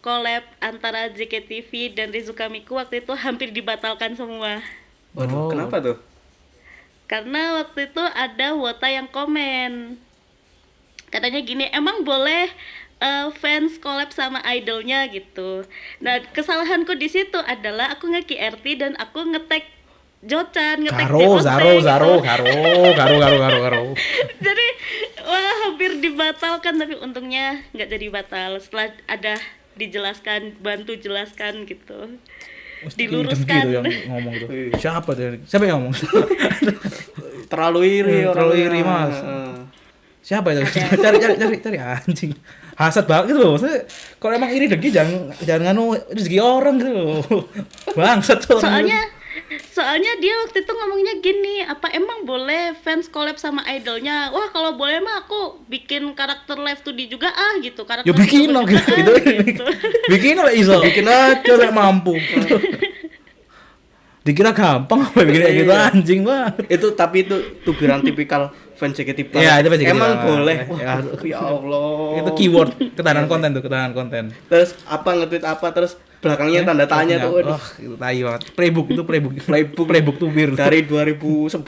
collab antara JKT dan Rizuka Miku waktu itu hampir dibatalkan semua. Waduh, Oh. kenapa tuh? Karena waktu itu ada wota yang komen. Katanya gini, emang boleh fans collab sama idolnya gitu. Nah, kesalahanku di situ adalah aku nge-QRT dan aku nge-tag Jocan, nge-tag JOT Zaro. Jadi wah hampir dibatalkan tapi untungnya nggak jadi batal setelah ada bantu jelaskan gitu. Diluruskan. Gitu yang ngomong tuh. Siapa tuh? Siapa yang ngomong? Terlalu iri Terlalu orangnya. iri, Mas. Heeh. Siapa itu? Cari anjing. Hasad banget gitu loh. Maksudnya kalau emang iri dengki jangan nganu rezeki orang gitu loh. Bangsat tuh orang gitu. Soalnya dia waktu itu ngomongnya gini, apa emang boleh fans collab sama idolnya? Wah kalau boleh mah aku bikin karakter live 2D juga gitu. Karakter Ya bikin lah juga gitu. Bikin lah iso. Bikin aja lek mampu. Dikira gampang apa bikin kayak gitu anjing banget. Tapi itu tubiran tipikal fans JKT banget. Iya, itu fans JKT Emang banget. boleh. Ya, Wah, ya Allah. Itu keyword ketahanan konten. Terus nge-tweet apa terus belakangnya tanda tanya tuh. Waduh. Oh, itu tai banget. Playbook. Playbook. Playbook tubir. Dari 2011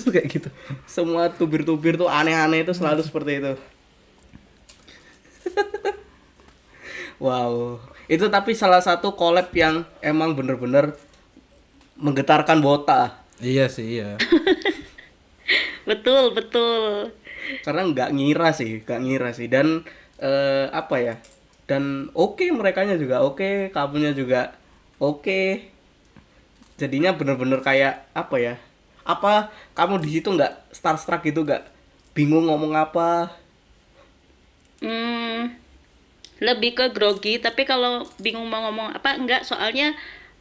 kayak gitu. semua tubir-tubir tuh aneh-aneh itu selalu seperti itu. Wow. Itu tapi salah satu collab yang emang bener-bener menggetarkan wota. Iya sih, iya. Betul. Karena nggak ngira sih dan apa ya, dan oke merekanya juga oke, kamunya juga oke, jadinya bener-bener kayak apa ya, apa kamu di situ nggak starstruck gitu, nggak bingung ngomong apa? Lebih ke grogi, tapi kalau bingung mau ngomong apa enggak, soalnya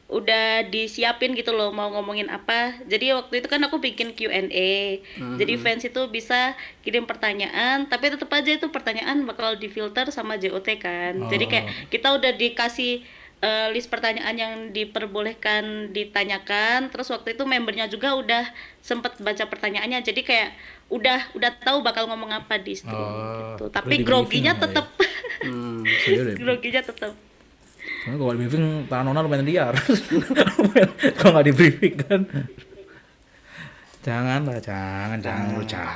udah disiapin gitu loh mau ngomongin apa. Jadi waktu itu kan aku bikin Q&A. Jadi fans itu bisa kirim pertanyaan, tapi tetap aja itu pertanyaan bakal difilter sama JOT kan. Jadi kayak kita udah dikasih list pertanyaan yang diperbolehkan ditanyakan. Terus waktu itu membernya juga udah sempet baca pertanyaannya. Jadi kayak udah tahu bakal ngomong apa di situ gitu. Tapi udah groginya di-briefing tetap groginya tetap. Soalnya kalau di briefing Tanah Nona lumayan liar. Kalau nggak di briefing kan. Jangan.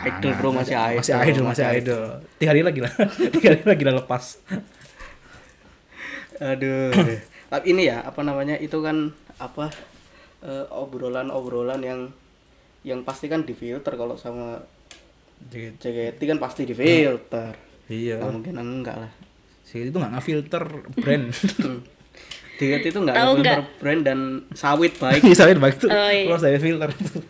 Idol bro, masih idol. 3 hari lagi lah. 3 hari lagi lah lepas. Aduh. Tapi ini ya apa namanya, itu kan apa, obrolan yang pasti kan difilter. Kalau sama JKT kan pasti difilter. Iya. Nggak mungkin enggak lah. Sih itu nggak ngefilter brand. JKT itu nggak Tahu ngefilter nggak? brand dan sawit baik. Misalnya baik tuh. Oh, iya. Kalau saya filter itu.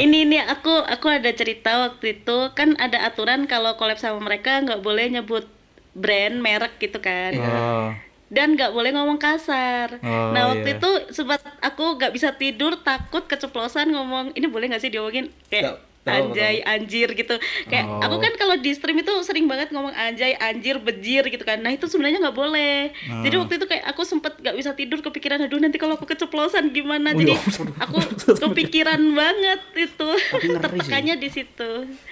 Ini aku ada cerita waktu itu kan ada aturan kalau collab sama mereka nggak boleh nyebut brand merek gitu kan. Oh. dan nggak boleh ngomong kasar. Oh, Nah waktu iya. itu sempat aku nggak bisa tidur takut keceplosan ngomong ini boleh nggak sih diomongin kayak Nggak anjay anjir gitu. Kayak aku Oh. kan kalau di stream itu sering banget ngomong anjay anjir bejir gitu kan. Nah itu sebenarnya nggak boleh. Jadi waktu itu kayak aku sempet nggak bisa tidur kepikiran aduh nanti kalau aku keceplosan gimana. Oh, Jadi ya. aku kepikiran banget itu. Tapi ngeri sih. Tertekannya di situ.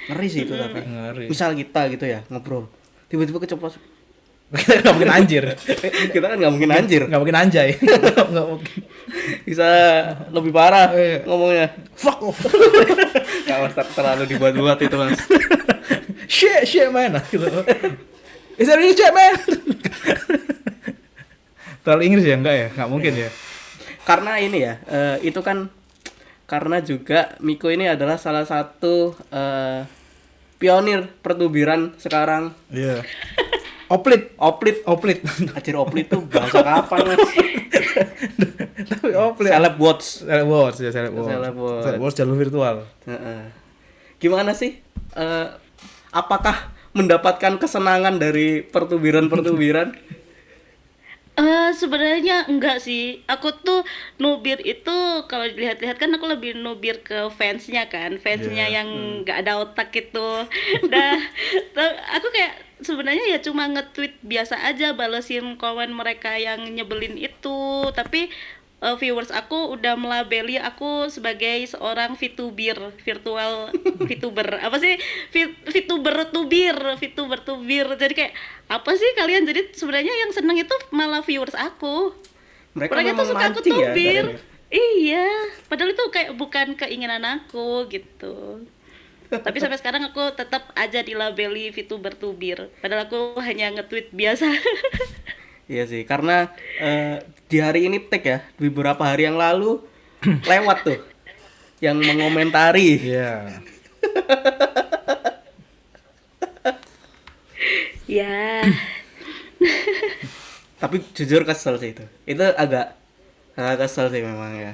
Ngeri sih itu tapi. Ngeri. Misal kita gitu ya ngobrol, tiba-tiba keceplosan. Kita nggak mungkin anjir. Kita kan nggak mungkin anjir. Nggak mungkin anjay. Nggak mungkin. Bisa lebih parah Iya. ngomongnya. Fuck off. Nggak mas, terlalu dibuat-buat itu mas. Shit man. Gitu. Is that really shit man? Terlalu Inggris ya? Enggak ya? Nggak mungkin ya? Karena ini ya, itu kan karena juga Miko ini adalah salah satu pionir pertubiran sekarang. Iya. Oplit. Oplit Anjir, oplit tuh bahasa kapan mas? Tapi oplit. Celeb watch. Celeb Wars ya, Celeb Wars. Celeb Wars. Celeb Wars jalur virtual. Heeh. Gimana sih? Apakah mendapatkan kesenangan dari pertubiran-pertubiran? Sebenarnya enggak sih. Aku tuh nubir itu kalau dilihat-lihat kan aku lebih nubir ke fansnya kan, fansnya Iya. yang nggak ada otak itu. Nah, aku kayak sebenarnya ya cuma nge-tweet biasa aja, balesin komen mereka yang nyebelin itu. Tapi viewers aku udah melabeli aku sebagai seorang VTuber, virtual VTuber. Apa sih? VTuber tubir. Jadi kayak apa sih kalian? Jadi sebenarnya yang seneng itu malah viewers aku. Mereka memang tuh suka aku mancing ya tubir. dari- Iya, padahal itu kayak bukan keinginan aku gitu. Tapi sampai sekarang aku tetap aja dilabeli VTuber tubir. Padahal aku hanya nge-tweet biasa. Iya sih, karena di hari ini tag ya, beberapa hari yang lalu lewat tuh yang mengomentari. Iya. Ya. Tapi jujur kesel sih itu. Itu agak kesel sih memang ya.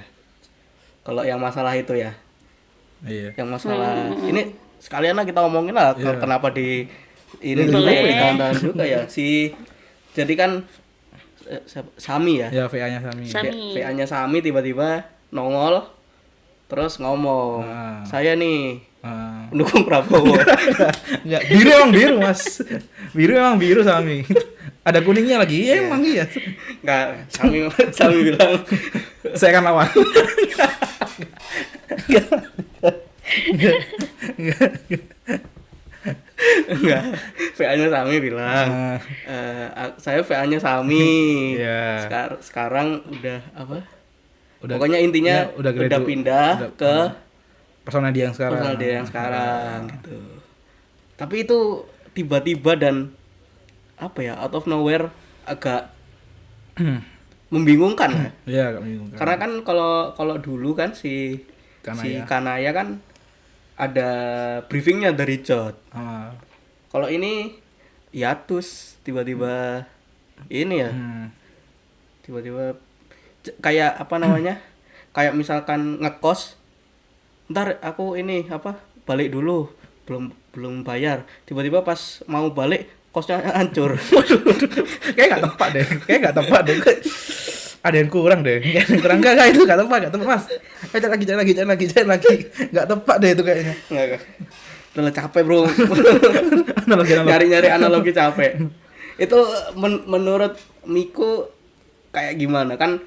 Kalau yang masalah itu ya, Iya. yang masalah ini sekalian lah kita omongin lah Iya. kenapa di ini Boleh. juga juga ya si jadi kan Sami ya. Ya VA-nya Sami. Sami. VA-nya Sami tiba-tiba nongol terus ngomong, Ah. saya nih Ah. pendukung Prabowo. Enggak, biru emang biru, Mas. Biru emang biru Sami. Ada kuningnya lagi. Iya, emang iya. Enggak, Sami bilang Saya akan lawan. enggak. VA-nya Sami bilang, saya VA-nya Sami. Iya. Sekarang udah apa? Udah- Pokoknya intinya ya, udah udah pindah udah- ke Persona dia yang sekarang. personal dia yang sekarang gitu. Tapi itu tiba-tiba dan apa ya, out of nowhere agak membingungkan ya. Iya, agak membingungkan. Karena kan kalau dulu kan si Kanaya kan ada briefingnya dari Jot. Ah. Kalau ini hiatus tiba-tiba ini ya, tiba-tiba kayak apa namanya? Kayak misalkan ngekos, ntar aku ini apa balik dulu, belum bayar. Tiba-tiba pas mau balik kosnya hancur. Kayak nggak tepat deh. Ada yang kurang deh. Kurang enggak itu nggak tepat Mas. Cari lagi. Nggak tepat deh itu kayaknya. Enggak. Udah capek, Bro. Analogi. Nyari-nyari analogi capek. Itu menurut Miko kayak gimana kan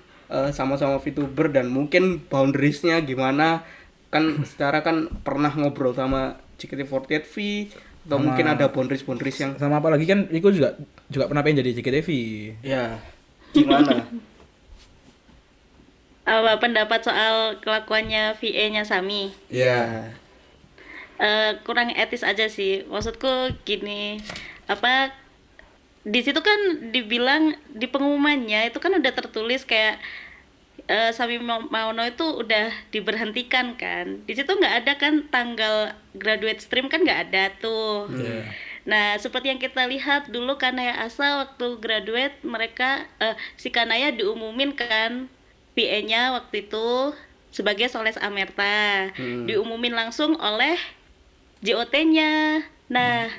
sama-sama VTuber dan mungkin boundariesnya gimana kan secara kan pernah ngobrol sama JKT48V atau mungkin ada boundaries yang Sama apa lagi kan Riko juga pernah pengen jadi JKT-V. ya gimana? Apa pendapat soal kelakuannya VA-nya Sami? Ya. Kurang etis aja sih. Maksudku gini, apa di situ kan dibilang di pengumumannya itu kan udah tertulis kayak Sami Maono itu udah diberhentikan kan. Di situ nggak ada kan tanggal graduate stream kan nggak ada tuh. Nah, seperti yang kita lihat dulu Kanaya Asa waktu graduate mereka si Kanaya diumumin kan PA-nya waktu itu sebagai Soles Amerta. Diumumin langsung oleh JOT-nya. Nah,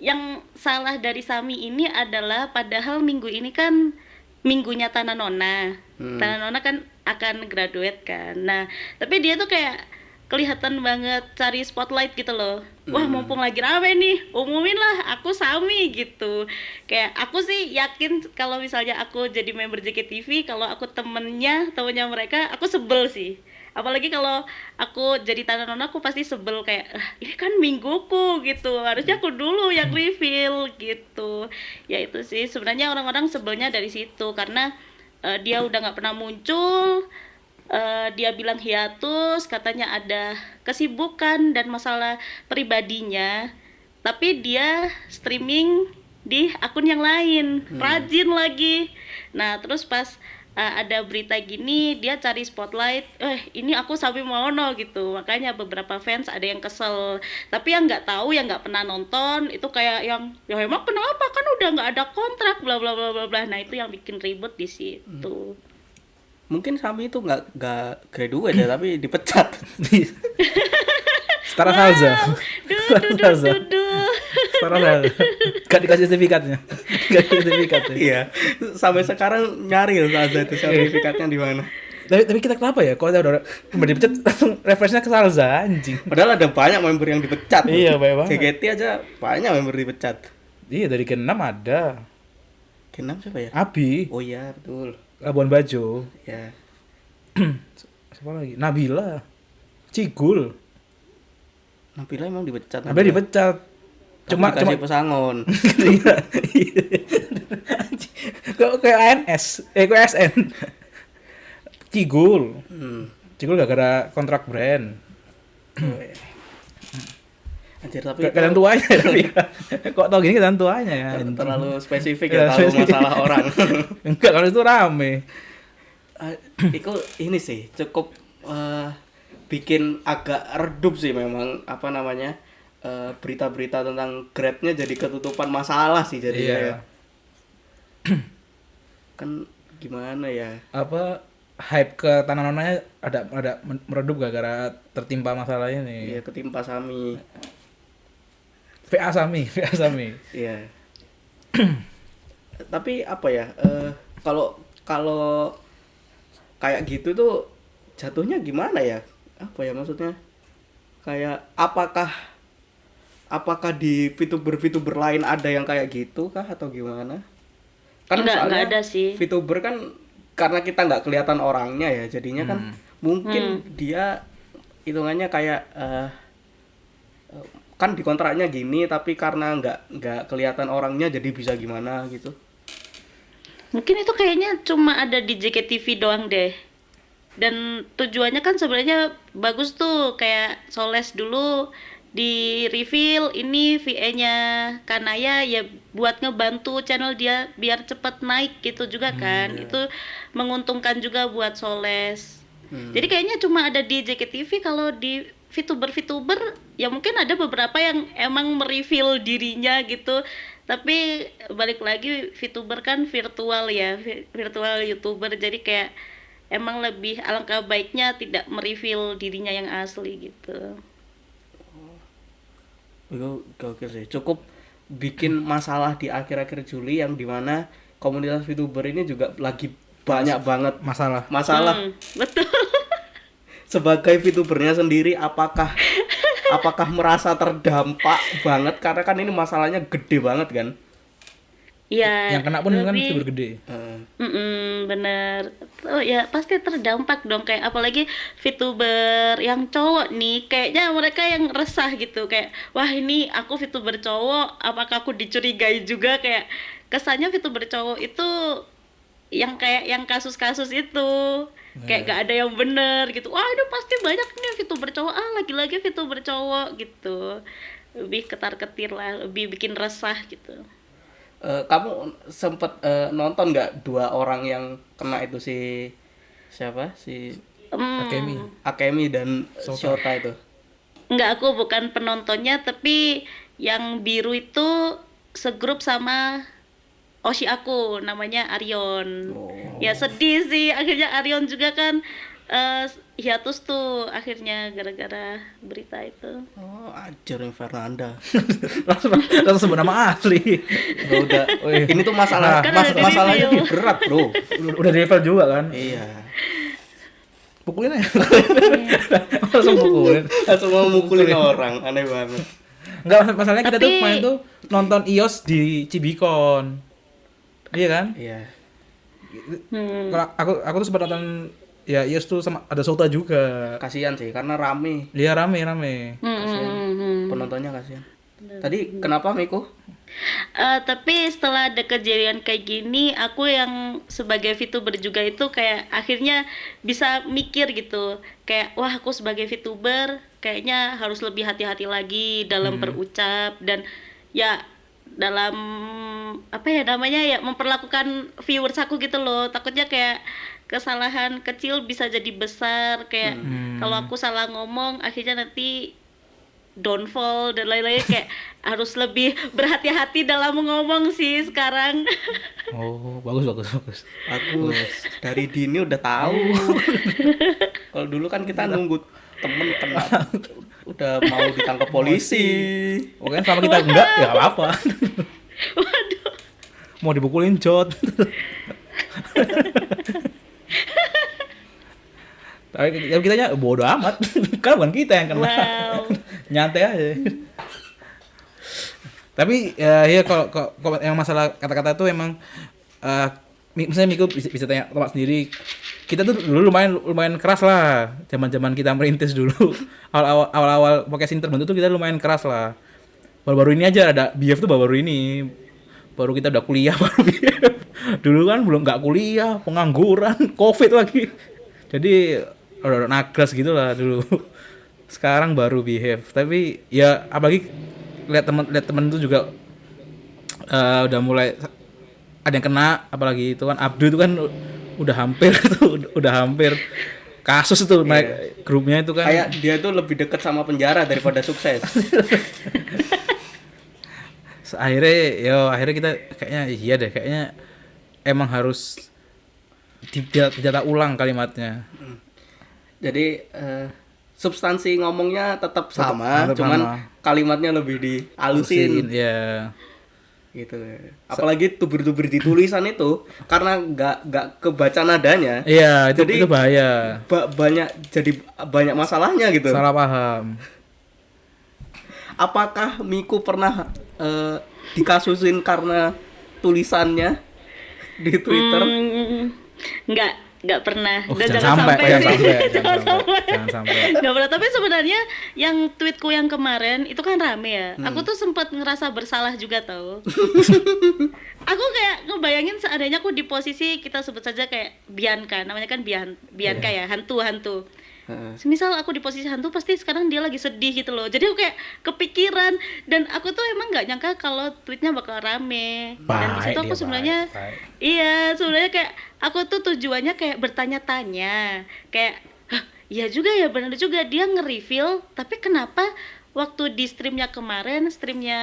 yang salah dari Sami ini adalah padahal minggu ini kan minggunya Tanah Nona. Tanah Nona kan akan graduate kan. Nah, tapi dia tuh kayak kelihatan banget cari spotlight gitu loh. Wah, mumpung lagi rame nih, umumin lah aku Sami gitu. Kayak aku sih yakin kalau misalnya aku jadi member JKTV, kalau aku temennya mereka, aku sebel sih. Apalagi kalau aku jadi Tanah Nona, aku pasti sebel kayak, ini kan mingguku gitu, harusnya aku dulu yang reveal gitu. Ya itu sih, sebenarnya orang-orang sebelnya dari situ, karena dia udah nggak pernah muncul. Dia bilang hiatus, katanya ada kesibukan dan masalah pribadinya, tapi dia streaming di akun yang lain, rajin lagi. Nah terus pas ada berita gini, dia cari spotlight, ini aku Sami Maono gitu. Makanya beberapa fans ada yang kesel, tapi yang nggak tahu, yang nggak pernah nonton itu kayak yang, ya emang kenapa, kan udah nggak ada kontrak bla bla bla bla bla. Nah itu yang bikin ribut di situ. Mungkin Sami itu nggak graduate ya, tapi dipecat. Setara Salza. Setara Salza. Gak dikasih sertifikatnya. Iya, sampai sekarang nyari loh Salza itu sertifikatnya di mana. Tapi kita kenapa ya? Kalau udah dipecat langsung refreshnya ke Salza anjing. Padahal ada banyak member yang dipecat. Iya, banyak banget. JKT aja banyak member dipecat. Iya, dari Gen 6 ada. Gen 6 siapa ya? Abi, Oh iya, betul. Labuan Bajo. Ya. Siapa lagi? Nabila. Cigul. Nabila emang dipecat. Nabila dipecat. Cuma dikasih pesangon. Iya. Kok kayak ANS, kayak SN. Cigul. Cigul gak gara kontrak brand. Anjir, tapi Kalian tuanya tapi ya. Kok tau gini kalian tuanya ya. terlalu spesifik Ya, ya tahu spesifik. masalah orang. Enggak, kalau itu rame. Itu ini sih cukup bikin agak redup sih memang, apa namanya, berita-berita tentang grade-nya jadi ketutupan masalah sih jadinya. Iya. Ya. Kan gimana ya? Apa hype ke Tanah Nonanya ada meredup gara-gara tertimpa masalah ini. Iya, ketimpa Sami. VA Sami. Iya. Tapi apa ya? Kalau kayak gitu tuh jatuhnya gimana ya? Apa ya maksudnya? Kayak apakah di VTuber lain ada yang kayak gitu kah atau gimana? Kan Nggak ada sih. VTuber kan karena kita nggak kelihatan orangnya ya, jadinya kan mungkin dia hitungannya kayak kan di kontraknya gini, tapi karena nggak kelihatan orangnya jadi bisa gimana gitu. Mungkin itu kayaknya cuma ada di JKTV doang deh. Dan tujuannya kan sebenarnya bagus tuh, kayak Soles dulu di reveal ini VA-nya Kanaya ya buat ngebantu channel dia biar cepet naik gitu juga kan. Itu menguntungkan juga buat Soles. Jadi kayaknya cuma ada di JKTV. Kalau di VTuber ya mungkin ada beberapa yang emang mereveal dirinya gitu. Tapi balik lagi VTuber kan virtual ya, virtual YouTuber, jadi kayak emang lebih alangkah baiknya tidak mereveal dirinya yang asli gitu. Itu gokil sih, cukup bikin masalah di akhir-akhir Juli yang dimana komunitas VTuber ini juga lagi banyak banget Masalah. Betul. Sebagai VTubernya sendiri, apakah merasa terdampak banget karena kan ini masalahnya gede banget kan? Iya. Yang kena pun kan lebih- VTuber gede. Bener. Oh ya pasti terdampak dong, kayak apalagi VTuber yang cowok nih, kayaknya mereka yang resah gitu, kayak wah ini aku VTuber cowok, apakah aku dicurigai juga, kayak kesannya VTuber cowok itu yang kayak yang kasus-kasus itu kayak gak ada yang bener gitu. Wah ini pasti banyak nih VTuber cowok, lagi-lagi VTuber cowok gitu, lebih ketar-ketir lah, lebih bikin resah gitu. Kamu sempet nonton nggak 2 orang yang kena itu, si siapa, si Akemi dan Shota itu? Enggak, aku bukan penontonnya, tapi yang biru itu segrup sama Oshi aku, namanya Arion. Ya sedih sih, akhirnya Arion juga kan hiatus tuh akhirnya gara-gara berita itu. Oh, Ajar Fernanda. langsung sebut nama asli. Udah. Ini tuh masalah Kan ada di masalahnya review. lebih berat, Bro. Udah di level juga kan. Iya. Pukulin aja. Langsung pukulin. Langsung mau mukulin orang, aneh banget. Enggak, masalahnya kita tuh Tapi- main tuh nonton iOS di Cibicon. Iya kan? Iya. Kalau aku tuh sempat nonton ya iOS tuh sama ada Sota juga. Kasihan sih karena rame. Dia rame. Kasihan. Penontonnya kasihan. Tadi kenapa Miko? Tapi setelah ada kejadian kayak gini, aku yang sebagai VTuber juga itu kayak akhirnya bisa mikir gitu, kayak wah aku sebagai VTuber kayaknya harus lebih hati-hati lagi dalam berucap dan ya dalam apa ya namanya ya memperlakukan viewers aku gitu loh. Takutnya kayak kesalahan kecil bisa jadi besar, kayak kalau aku salah ngomong akhirnya nanti downfall dan lain-lain, kayak harus lebih berhati-hati dalam ngomong sih sekarang. Oh, bagus. Aku dari dini udah tahu. Kalau dulu kan kita nunggu temen kena udah mau ditangkap polisi. Oke, sama kita enggak ya nggak apa-apa. Waduh. Mau dipukulin Jot. Tapi kitanya bodo amat. Kan bukan kita yang kena. Wow. Nyantai aja. Tapi ya kalau yang masalah kata-kata itu emang misalnya Miko bisa tanya Thomas sendiri. Kita tuh dulu lumayan keras lah. Zaman-zaman kita merintis dulu. Awal-awal podcast ini terbentuk tuh kita lumayan keras lah. Baru-baru ini aja ada BF tuh baru ini. Baru kita udah kuliah baru BF. Dulu kan belum nggak kuliah, pengangguran, Covid lagi. Jadi udah nakes gitu lah dulu. Sekarang baru behave. Tapi ya apalagi lihat teman itu juga udah mulai ada yang kena, apalagi itu kan Abdu itu kan udah hampir tuh udah hampir kasus itu naik grupnya itu kan. Kayak dia tuh lebih dekat sama penjara daripada sukses. Akhirnya kita kayaknya iya deh, kayaknya emang harus ditata ulang kalimatnya. Jadi substansi ngomongnya tetap sama, tetap cuman sama. kalimatnya lebih dihalusin Ya. gitu. Apalagi tubir-tubir di tulisan itu karena nggak kebaca nadanya. Iya, Jadi itu bahaya. Banyak masalahnya gitu. Salah paham. Apakah Miku pernah dikasusin karena tulisannya di Twitter? Nggak pernah. Oh, Dan jangan sampai. Jangan Sampai. Nggak pernah. Tapi sebenarnya yang tweetku yang kemarin itu kan rame ya. Aku tuh sempat ngerasa bersalah juga tau. Aku kayak ngebayangin seandainya aku di posisi, kita sebut saja kayak Bianca, namanya kan Bianca ya, hantu. Semisal aku di posisi hantu, pasti sekarang dia lagi sedih gitu loh. Jadi aku kayak kepikiran, dan aku tuh emang nggak nyangka kalau tweetnya bakal rame. Dan di situ aku sebenarnya iya, sebenarnya kayak aku tuh tujuannya kayak bertanya-tanya, kayak hah, iya juga ya, benar juga dia nge-reveal, tapi kenapa waktu di streamnya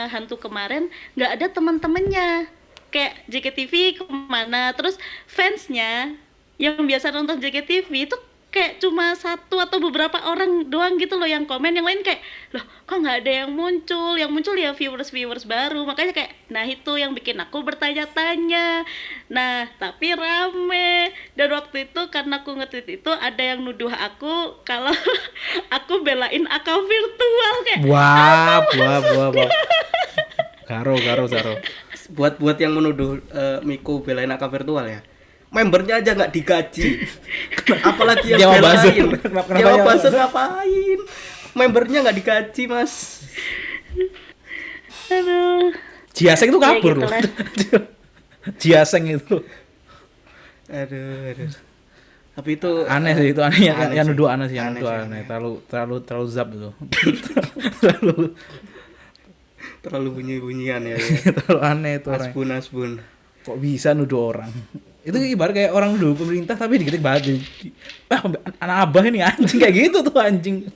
hantu kemarin nggak ada teman-temannya, kayak JKTV kemana, terus fansnya yang biasa nonton JKTV itu kayak cuma satu atau beberapa orang doang gitu loh yang komen, yang lain kayak loh kok nggak ada yang muncul ya viewers baru. Makanya kayak nah itu yang bikin aku bertanya-tanya. Nah tapi rame, dan waktu itu karena aku nge-tweet itu ada yang nuduh aku kalau aku belain akun virtual, kayak Wah. Garo. Buat yang menuduh Miku belain akun virtual ya, membernya aja nggak digaji. Apalagi yang Dia mau buzzer. belain. Kenapa Dia mau ya? buzzer ngapain? Membernya nggak digaji, Mas. aduh. Jiaseng itu kabur Ya, loh. gitulah. Jiaseng itu. Aduh. Tapi itu Aneh sih itu, aneh yang sih. nuduh aneh sih, yang Aneh nuduh sih, aneh. aneh. Terlalu zap itu. terlalu bunyi-bunyian ya. Terlalu aneh itu orang. Asbun. Kok bisa nuduh orang? Itu ibarat kayak orang nuduh pemerintah tapi dikritik balik. Anak abah ini anjing, kayak gitu tuh anjing.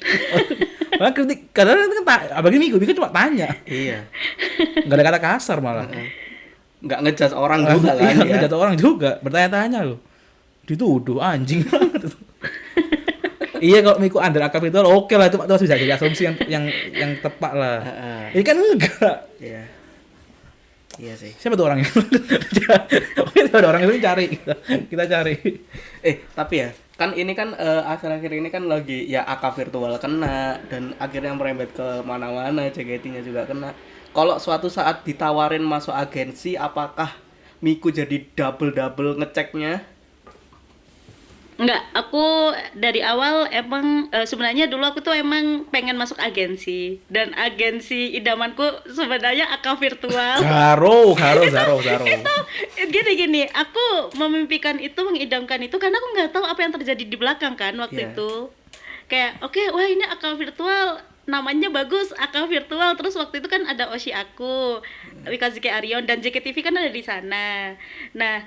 Malah kritik kadang-kadang kan abah ini Miko cuma tanya. Iya. Enggak ada kata kasar malah. Nggak ngejudge orang juga kan Iya, ya. jatuh orang juga bertanya-tanya loh. Dituduh anjing banget. Iya, kalau Miku under akap itu oke lah, itu masih bisa jadi asumsi yang tepat lah. Ini kan enggak. Iya. Iya sih. Siapa tuh orangnya? Oke, ada orang itu cari kita cari. Tapi ya, kan ini kan akhir-akhir ini kan lagi ya AK virtual kena dan akhirnya merembet ke mana-mana, JKT-nya juga kena. Kalau suatu saat ditawarin masuk agensi, apakah Miku jadi double ngeceknya? Enggak, aku dari awal emang sebenarnya dulu aku tuh emang pengen masuk agensi, dan agensi idamanku sebenarnya AK virtual. Zaro. Gini, aku memimpikan itu, mengidamkan itu karena aku nggak tahu apa yang terjadi di belakang kan waktu Iya. itu. Kayak oke, wah ini AK virtual, namanya bagus AK virtual. Terus waktu itu kan ada Oshi aku, Wikazuki Arion, dan JKTV kan ada di sana. Nah,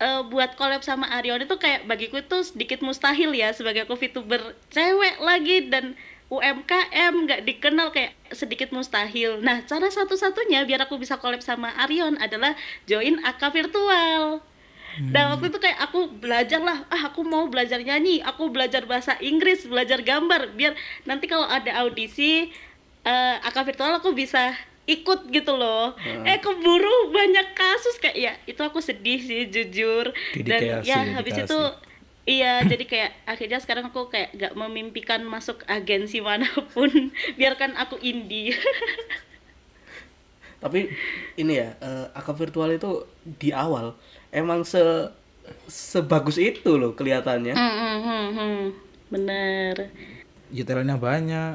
buat collab sama Arion itu kayak bagiku itu sedikit mustahil ya, sebagai aku VTuber cewek lagi dan UMKM nggak dikenal, kayak sedikit mustahil. Nah, cara satu-satunya biar aku bisa collab sama Arion adalah join AK virtual. Dan waktu itu kayak aku belajar lah, aku mau belajar nyanyi, aku belajar bahasa Inggris, belajar gambar, biar nanti kalau ada audisi AK virtual aku bisa ikut gitu loh. Keburu banyak kasus, kayak ya itu aku sedih sih jujur. Dan ya habis itu iya, jadi kayak akhirnya sekarang aku kayak gak memimpikan masuk agensi manapun, biarkan aku indie. Tapi ini ya, AK virtual itu di awal emang sebagus itu loh kelihatannya. Bener. Ya talentnya banyak.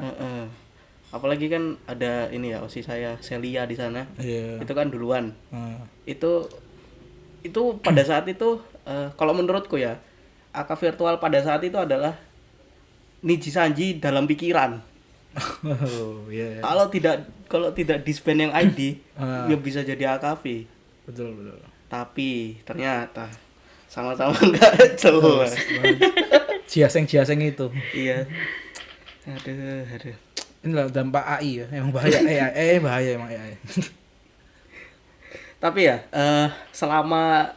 Apalagi kan ada ini ya, Osi saya Celia di sana. Iya. Itu kan duluan. Itu pada saat itu kalau menurutku ya, AK virtual pada saat itu adalah Niji Sanji dalam pikiran. Oh, iya. Kalau tidak disband yang ID, ya bisa jadi AKV. Betul. Tapi ternyata sama-sama enggak jelas. Jiaseng itu. Iya. Aduh. Inilah dampak AI ya, emang bahaya. Bahaya emang AI. Tapi ya, selama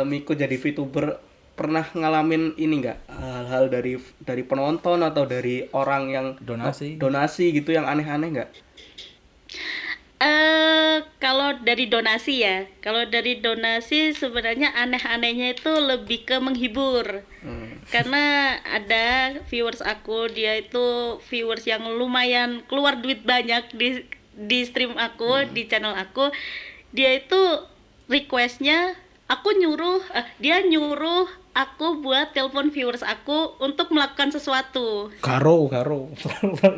Miku jadi VTuber, pernah ngalamin ini enggak, hal-hal dari penonton atau dari orang yang donasi gitu yang aneh-aneh enggak? Kalau dari donasi sebenarnya aneh-anehnya itu lebih ke menghibur. Karena ada viewers aku, dia itu viewers yang lumayan keluar duit banyak di stream aku, di channel aku. Dia itu requestnya dia nyuruh aku buat telepon viewers aku untuk melakukan sesuatu. Karo.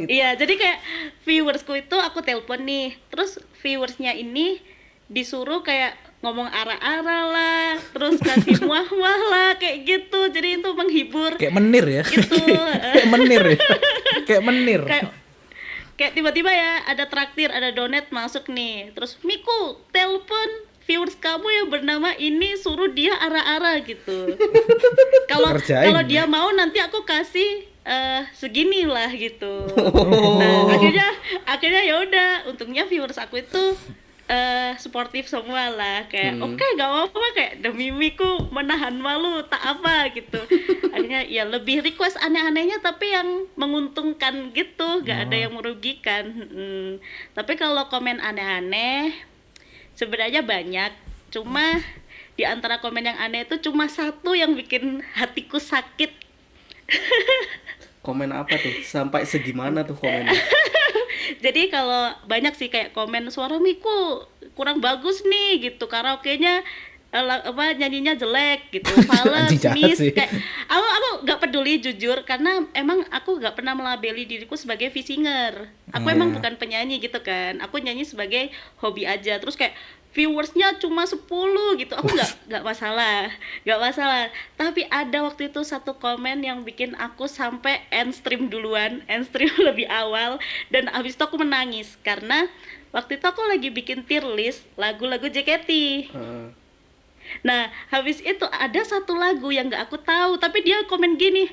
Iya, jadi kayak viewersku itu aku telepon nih, terus viewersnya ini disuruh kayak ngomong ara-ara lah, terus kasih muah-muah lah, kayak gitu. Jadi itu menghibur. Kayak menir ya. Gitu. Kayak menir. Kayak tiba-tiba ya ada traktir, ada donate masuk nih. Terus Miku telepon viewers kamu yang bernama ini, suruh dia ara-ara gitu. Kalau dia mau nanti aku kasih segini lah gitu. Nah, akhirnya ya udah, untungnya viewers aku itu suportif semua lah, kayak oke, gak apa-apa, kayak demi Miku menahan malu tak apa gitu. Akhirnya ya lebih request aneh-anehnya tapi yang menguntungkan gitu, gak ada yang merugikan. Tapi kalau komen aneh-aneh sebenarnya banyak, cuma di antara komen yang aneh itu cuma satu yang bikin hatiku sakit. Komen apa tuh? Sampai segimana tuh komennya? Jadi kalau banyak sih kayak komen suara Miku kurang bagus nih gitu, karaoke-nya nyanyinya jelek gitu, fals, miss, kayak aku nggak peduli jujur, karena emang aku nggak pernah melabeli diriku sebagai V-singer. Aku emang bukan penyanyi gitu kan, aku nyanyi sebagai hobi aja. Terus kayak viewersnya cuma 10 gitu, aku nggak masalah. Tapi ada waktu itu satu komen yang bikin aku sampai end stream lebih awal, dan abis itu aku menangis karena waktu itu aku lagi bikin tier list lagu-lagu JKT. Nah, habis itu ada satu lagu yang nggak aku tahu, tapi dia komen gini,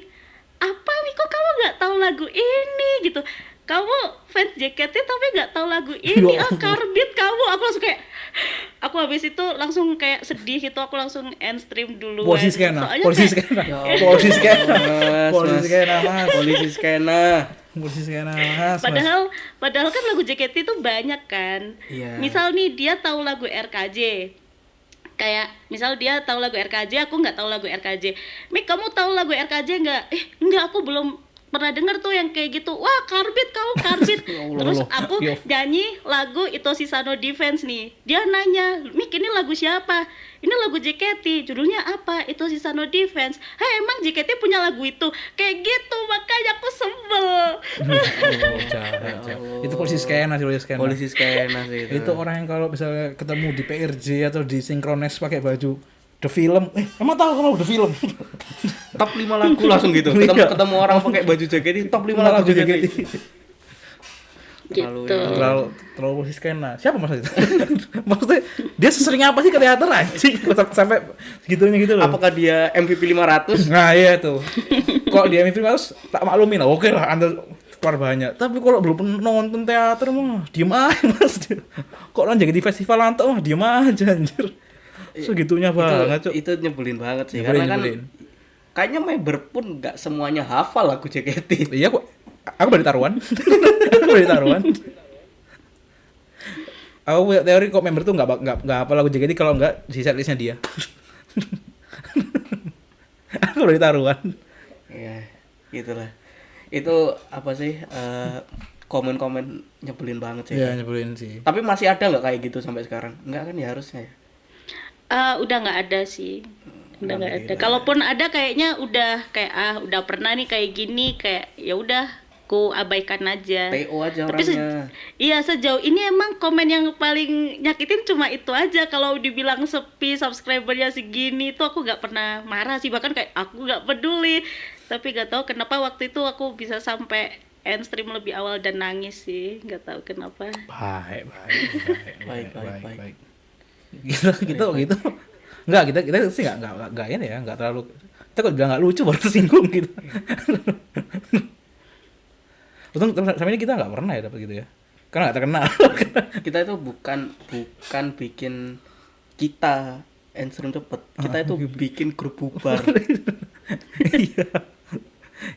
apa Miko kamu nggak tahu lagu ini gitu. kamu fans JKT tapi nggak tahu lagu ini, Carbit kamu. Aku langsung kayak, aku habis itu langsung kayak sedih gitu, aku langsung end stream dulu. Polisi skena, Soalnya polisi kayak- skena, Ya polisi skena, Mas, polisi Mas. skena mas, Polisi skena. polisi skena mas. Padahal kan lagu JKT itu banyak kan. Iya. Misal nih dia tahu lagu RKJ. Kayak misal dia tahu lagu RKJ, aku nggak tahu lagu RKJ. Mik, kamu tahu lagu RKJ nggak? Enggak, aku belum pernah denger tuh yang kayak gitu. Wah, Carbit kamu, Carbit. Terus aku Yo. nyanyi lagu Itoshi Sano Defense nih. Dia nanya, Mik ini lagu siapa? Ini lagu JKT, judulnya apa? Itoshi Sano Defense. Hei, emang JKT punya lagu itu? Kayak gitu, makanya aku sebel. Oh, jahat. Itu polisi skena sih, polisi skena. Polisi skena sih Itu orang yang kalau misalnya ketemu di PRJ atau di Synchronize pakai baju The Film, emang tahu kamu The Film? Top 5 lagu langsung gitu. Ketemu orang pakai baju JKT, top 5 lagu JKT. Gitu. Terlalu polisi skena. Siapa maksudnya itu? Maksudnya dia sesering apa sih ke teater anjing? Sampai segitunya gitu loh. Apakah dia MVP 500? Nah iya tuh. Kok di MVP harus tak maklumin lah. Oke lah, Anda keluar banyak. Tapi kalau belum nonton teater mah diem aja mas. Kok orang jadi di festival lantai mah diem aja anjir. Segitunya banget cuk. Itu nyebelin banget sih. Nyebelin, Karena kan nyebelin. kayaknya member pun nggak semuanya hafal lagu JKT. Iya kok. Aku balik taruhan. Aku balik taruhan. Aku punya teori kok member tuh nggak apa lagu JKT kalau nggak di setlistnya dia. Aku balik taruhan. Iya, gitulah. Itu apa sih? Komen-komen nyebelin banget sih. Iya nyebelin sih. Tapi masih ada nggak kayak gitu sampai sekarang? Enggak kan ya harusnya ya. Udah nggak ada sih, udah nggak ada. Kalaupun ada kayaknya udah kayak udah pernah nih kayak gini, kayak ya udah ku abaikan aja. TO aja Tapi orangnya. iya sejauh ini emang komen yang paling nyakitin cuma itu aja. Kalau dibilang sepi subscribernya segini tuh aku nggak pernah marah sih, bahkan kayak aku nggak peduli. Tapi nggak tahu kenapa waktu itu aku bisa sampai end stream lebih awal dan nangis sih, nggak tahu kenapa. Baik. Gitu. Enggak, kita sih enggak ini ya, enggak terlalu. Kita kok bilang enggak lucu baru tersinggung gitu. Untung sampai ini kita enggak pernah ya dapat gitu ya. Karena enggak terkenal. Kita itu bukan bikin kita end stream cepet. Kita itu bikin grup bubar. Iya.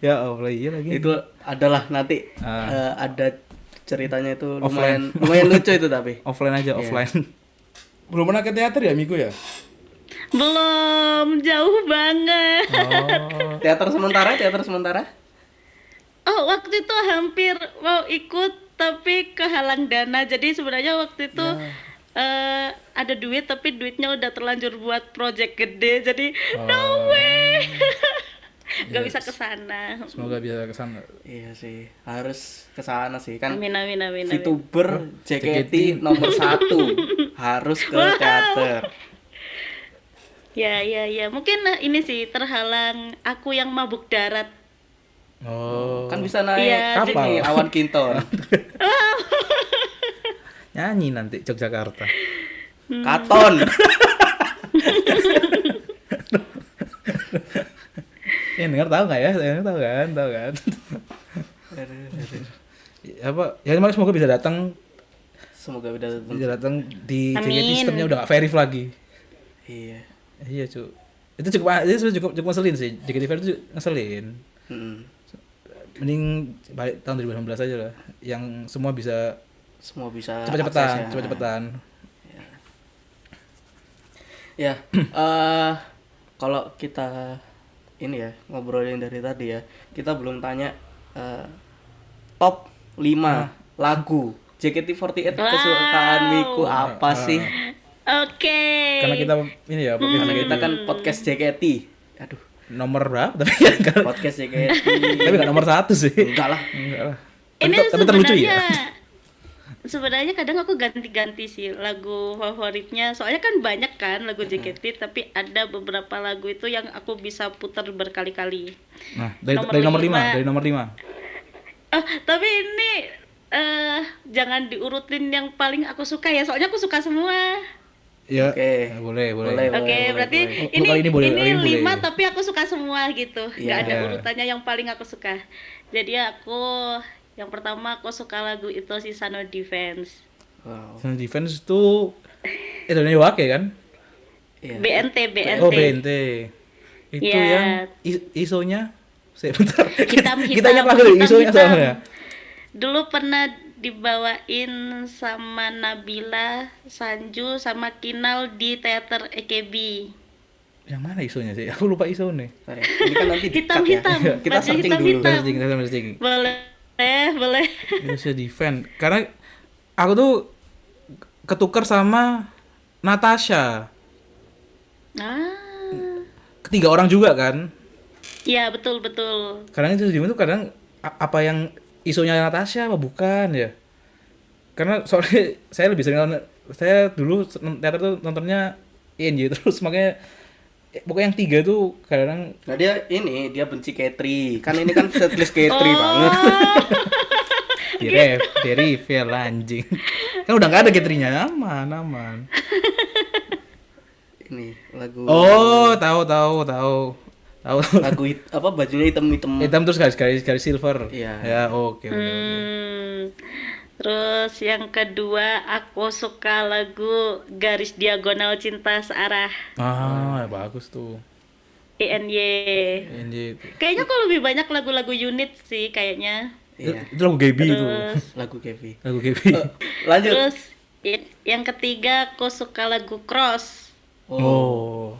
Ya Allah, iya lagi. Itu adalah nanti ada ceritanya itu lumayan lucu itu tapi. Offline aja, offline. Belum pernah ke teater ya, Miku ya? Belum, jauh banget. Oh. Teater sementara? Oh, waktu itu hampir mau ikut tapi kehalang dana. Jadi sebenarnya waktu itu ada duit tapi duitnya udah terlanjur buat project gede. Jadi no way. Gak bisa ke sana. Semoga bisa ke sana. Iya sih, harus ke sana sih kan. Amin. VTuber JKT nomor 1 harus ke teater. Ya. Mungkin ini sih terhalang aku yang mabuk darat. Oh. Kan bisa naik Iya, ini kapal. awan kinton. Nyanyi nanti Yogyakarta. Katon. Dengar tahu nggak ya? Tahu kan? Apa? Ya semoga bisa datang Semoga udah di Amin. JKT sistemnya udah nggak verif lagi. Iya. Iya cu. Itu cukup ngeselin sih. JKT verif itu ngeselin. Mending balik tahun 2019 aja lah. Yang semua bisa Semua bisa cepet-cepetan, akses ya. Ya, kalau kita ini ya ngobrolin dari tadi ya, kita belum tanya top 5 lagu JKT48 kesukaan Miku apa sih? Oke. karena kita ini ya Karena kita kan podcast JKT. Aduh, nomor berapa tapi ya kan. podcast JKT. Tapi nggak nomor 1 sih. Enggak lah. Enggak lah. Ini Tapi terlucu ya. Sebenarnya kadang aku ganti-ganti sih lagu favoritnya. Soalnya kan banyak kan lagu JKT, tapi ada beberapa lagu itu yang aku bisa putar berkali-kali. Nah, dari nomor 5, dari nomor 5. Tapi ini jangan diurutin yang paling aku suka ya. Soalnya aku suka semua. Ya, Oke. boleh. Oke, berarti boleh. ini Kali ini boleh, kali ini 5 boleh. tapi aku suka semua gitu. Nggak Iya. ada urutannya yang paling aku suka. Jadi aku Yang pertama aku suka lagu itu si No Defense. Wow. Sun Defense itu Indonesia Wake kan? Iya. BNT. Oh, BNT. Itu Iya. yang isonya sebentar. Hitam. Kita ingat lagu isonya soalnya. Dulu pernah dibawain sama Nabila, Sanju, sama Kinal di teater EKB. Yang mana isonya sih? Aku lupa iso nih. Bentar ya. Ini kan nanti di-cut Hitam-hitam. ya. Kita Baju searching hitam-hitam. dulu. Searching. Boleh. Indonesia Defense. Karena aku tuh ketukar sama Natasha. Ketiga orang juga kan? Iya, betul. Kadang itu tuh kadang apa yang isonya Natasha apa bukan ya? Karena soalnya saya lebih sering saya dulu teater tuh nontonnya INJ terus makanya pokoknya yang 3 tuh kadang Nah dia benci Katri. Kan ini kan setlist Katri banget. di reveal anjing. Kan udah nggak ada cateringnya, aman. Ini lagu. Oh, tahu. Lagu apa bajunya hitam-hitam. Hitam terus garis silver. Iya. Ya, oke. Terus yang kedua aku suka lagu Garis Diagonal Cinta Searah Ah, bagus tuh. INY. INJ. Kayaknya aku lebih banyak lagu-lagu unit sih kayaknya. Iya. Itu lagu Gaby itu. Terus Lagu Kevi. Lagu Gaby. Lanjut. Terus yang ketiga aku suka lagu Cross. Oh.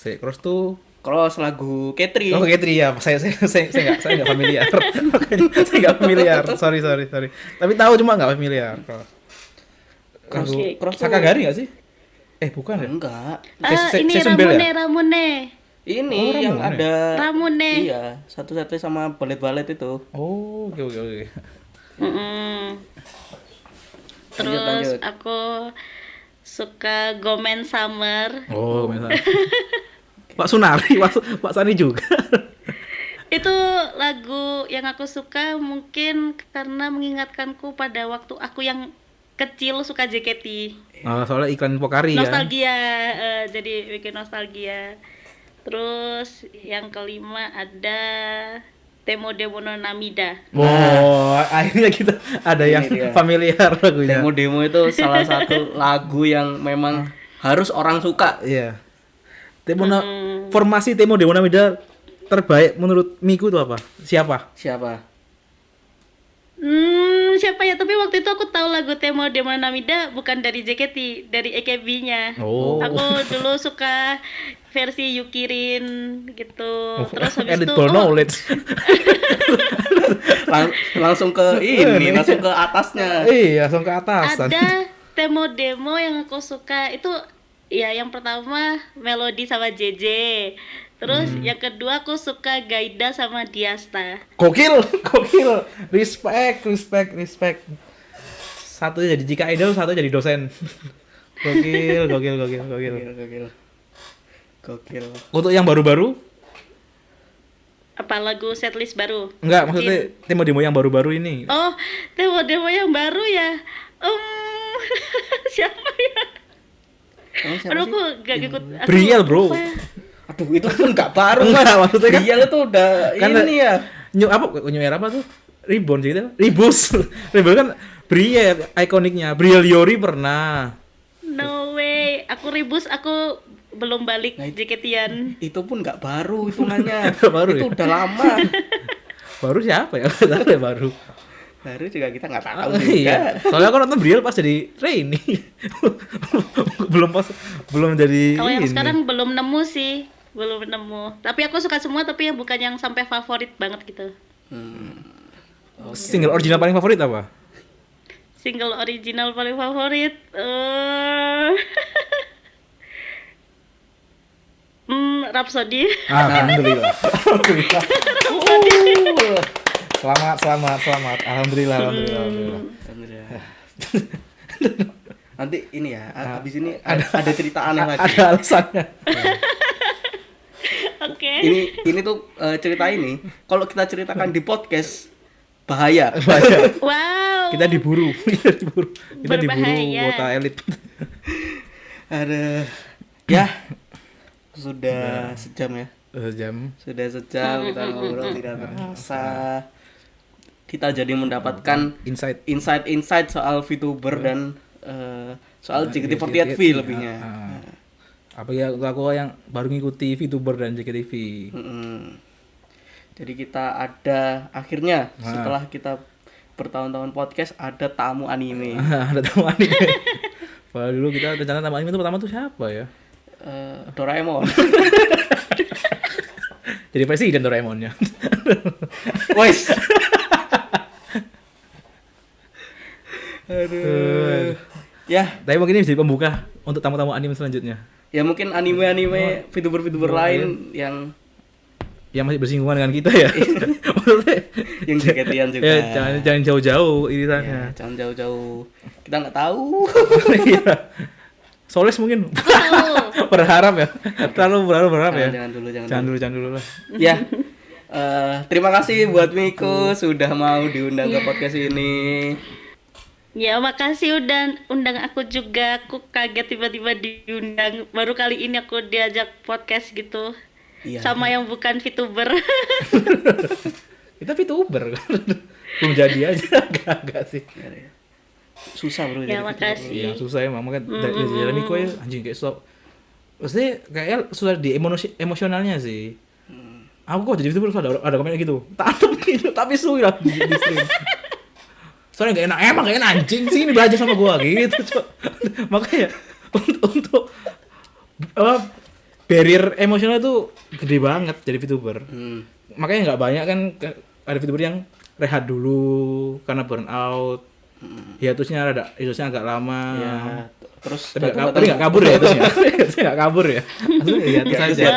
Cross tuh Cross lagu Katri. oh, Katri ya. Saya enggak familiar. Makanya saya enggak familiar. Sorry. Tapi tahu cuma enggak familiar. Cross. Lagu Cross tuh- Sakagari enggak sih? Bukan ya? Enggak. Ini Season Bell ya? Ramune. Ini Oh, yang Ramune. ada Ramune. Iya, satu-satunya sama balet-balet itu. Oh, oke. Terus lanjut. aku suka Gomen Summer. Oh, misalnya. Pak Sunari, Pak Sani juga. Itu lagu yang aku suka mungkin karena mengingatkanku pada waktu aku yang kecil suka JKT. Soalnya iklan Pokari kan. Nostalgia, jadi bikin nostalgia. Terus yang kelima ada Temo Demono Namida. Oh, akhirnya kita ada Ini yang dia. familiar lagunya. Demo-demo itu salah satu lagu yang memang harus orang suka. Iya. Formasi Temo Dewa Namida terbaik menurut Miku itu apa? Siapa? Siapa? Siapa ya? Tapi waktu itu aku tahu lagu Temo Demono Namida bukan dari JKT, dari AKB-nya. Oh. Aku dulu suka versi Yukirin gitu. Terus habis itu Editable knowledge. Langsung ke ini, langsung ke atasnya. Iya, langsung ke atas. ada demo yang aku suka itu ya yang pertama Melody sama JJ. Terus yang kedua aku suka Gaida sama Diasta. Gokil. Respect. Satu jadi Jika Idol, satu jadi dosen. Gokil. Gokil. Untuk yang baru-baru? Apa lagu setlist baru? Enggak, maksudnya demo yang baru-baru ini. Oh, demo yang baru ya. Siapa ya? Siapa Aduh, sih? aku gak ikut. Briel, bro. Aduh, itu kan enggak baru. Enggak, maksudnya kan- Dia itu udah kan ini ya. New era apa tuh? Reborn sih gitu. Rebus. Reborn kan Briel ikoniknya. Briel Yori pernah. No way. Aku ribus, aku belum balik JKT-an. Itu pun enggak baru hitungannya. Baru itu ya? udah lama. Baru siapa ya? Tahu ya baru. Baru juga kita enggak tahu Iya. juga. Soalnya aku nonton Briel pas jadi trainee. belum jadi Kalau yang ini. sekarang belum nemu sih, belum nemu. Tapi aku suka semua, tapi yang bukan yang sampai favorit banget gitu. Single original paling favorit apa? Single original paling favorit, Rhapsody. Alhamdulillah. Selamat. Alhamdulillah. Alhamdulillah. Nanti ini ya, habis ini ada cerita aneh lagi. Ada alasannya. Oke. Ini tuh cerita ini kalau kita ceritakan di podcast bahaya. Wow. Kita diburu. Kita diburu Berbahaya. kota elit. Ada ya sudah sejam ya. Jam. Sudah sejam kita ngobrol tidak terasa. kita jadi mendapatkan insight soal VTuber dan soal JKT48V lebihnya. Apa ya aku yang baru ngikuti VTuber dan JKT-V. Jadi kita ada akhirnya setelah kita bertahun-tahun podcast ada tamu anime. Ada tamu anime. Padahal dulu kita rencana tamu anime itu pertama tuh siapa ya? Doraemon. Jadi presiden Doraemonnya. Wes. Aduh. Ya, Tapi mungkin ini bisa jadi pembuka untuk tamu-tamu anime selanjutnya. ya mungkin anime-anime VTuber lain yang Yang masih bersinggungan dengan kita ya. Maksudnya yang JKT-an juga. ya, jangan jauh-jauh irisannya. Ya, jangan jauh-jauh. Kita nggak tahu. Iya. Soles mungkin berharap ya. Terlalu berharap ya. Jangan dulu lah. Ya. Terima kasih buat Miko sudah mau diundang ke podcast ini. Ya, makasih udah undang aku juga. Aku kaget tiba-tiba diundang. Baru kali ini aku diajak podcast gitu. Iya. Sama yang bukan VTuber. Kita VTuber kan. Belum jadi aja agak sih. Susah bro. Ya, jadi makasih. Iya, susah emang kan dari jalan Miko ya anjing kayak stop. Maksudnya kayak susah di emosionalnya sih. Aku kok jadi VTuber ada komen gitu. Tantem gitu, tapi suwi lah di stream. Soalnya gak enak, emang gak enak anjing sih ini belajar sama gua gitu. Makanya untuk barrier emosional itu gede banget jadi VTuber. Makanya nggak banyak kan ada VTuber yang rehat dulu karena burnout. Hiatusnya agak lama. Ya, terus Tapi nggak kabur ya hiatusnya. Hiatusnya nggak kabur ya. Maksudnya hiatus saja.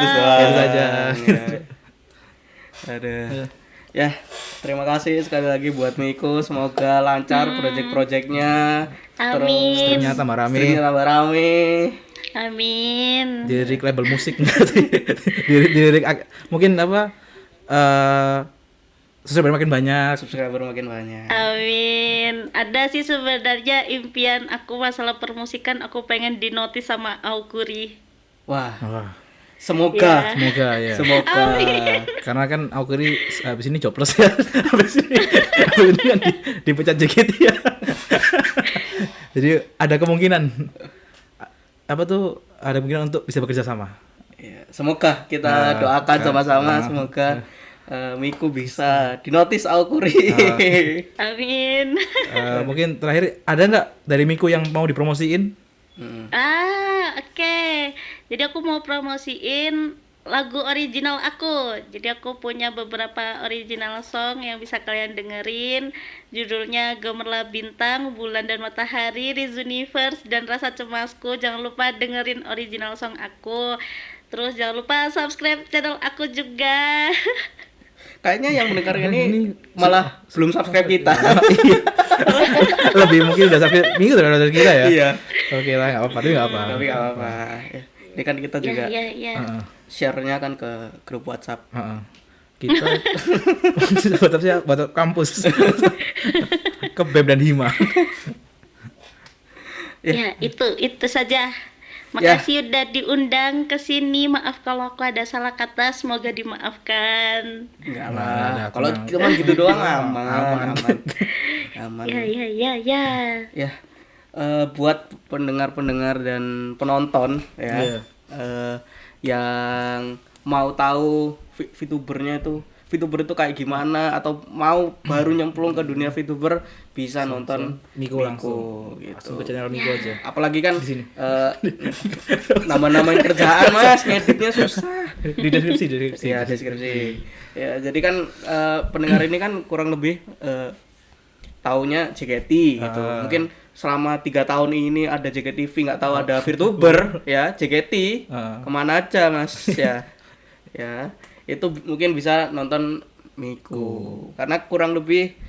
Ada. Ya, terima kasih sekali lagi buat Miko. Semoga lancar project-projectnya. Amin. Streamnya tambah rame. Amin. Lirik label musik lirik mungkin apa subscriber makin banyak. Amin. Ada sih sebenarnya impian aku masalah permusikan, aku pengen dinotis sama Auguri. Wah. Ya. Semoga ya. Amin. Karena kan Aukuri habis ini jobless ya. habis ini kan dipecat JKT ya. Jadi ada kemungkinan ada kemungkinan untuk bisa bekerja sama. Ya, semoga kita doakan sama-sama semoga Miku bisa dinotis Aukuri. Amin. Mungkin terakhir ada nggak dari Miku yang mau dipromosiin? Oke. Jadi aku mau promosiin lagu original aku. Jadi aku punya beberapa original song yang bisa kalian dengerin. Judulnya Gemerlap Bintang, Bulan dan Matahari, Riz Universe, dan Rasa Cemasku. Jangan lupa dengerin original song aku. Terus jangan lupa subscribe channel aku juga. Kayaknya yang mendengar ini malah belum subscribe kita. Lebih mungkin udah subscribe Minggu udah kita ya. Iya. Oke lah, nggak apa-apa. Tapi nggak apa. Ya. Ini kan kita juga share-nya kan ke grup WhatsApp. Kita buat kampus. Ke BEM dan Hima. Ya, itu saja. Makasih udah diundang ke sini. Maaf kalau aku ada salah kata, semoga dimaafkan. Enggak lah. Kalau cuma gitu doang aman. Ya. Buat pendengar-pendengar dan penonton ya. Yang mau tahu VTuber itu kayak gimana atau mau baru nyemplung ke dunia VTuber bisa nonton Miko langsung gitu. Ke channel Miko aja. Apalagi kan nama-namain kerjaan Mas, ngeditnya susah. Di deskripsi. Ya, deskripsi. Ya, jadi kan pendengar ini kan kurang lebih taunya JKT gitu. Mungkin selama 3 tahun ini ada JKT-V, nggak tahu ada VTuber ya, JKT. Kemana aja Mas ya. Ya. Itu mungkin bisa nonton Miku karena kurang lebih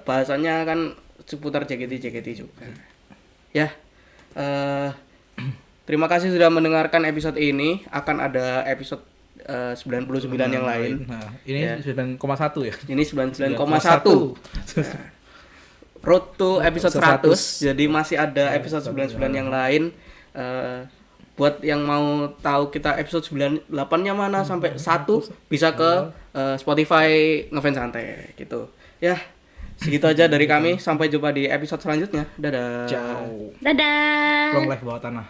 bahasanya kan seputar JKT juga ya. Terima kasih sudah mendengarkan episode ini. Akan ada episode 99 yang lain. Ini 9,1 ya. Ini 99,1. Road to episode 100. Jadi masih ada episode 99 yang lain. Buat yang mau tahu kita episode 98-nya mana sampai 1 bisa ke Spotify Ngefans Santai gitu. Ya. Segitu aja dari kami, sampai jumpa di episode selanjutnya. Dadah. Ciao. Dadah. Long life bawah tanah.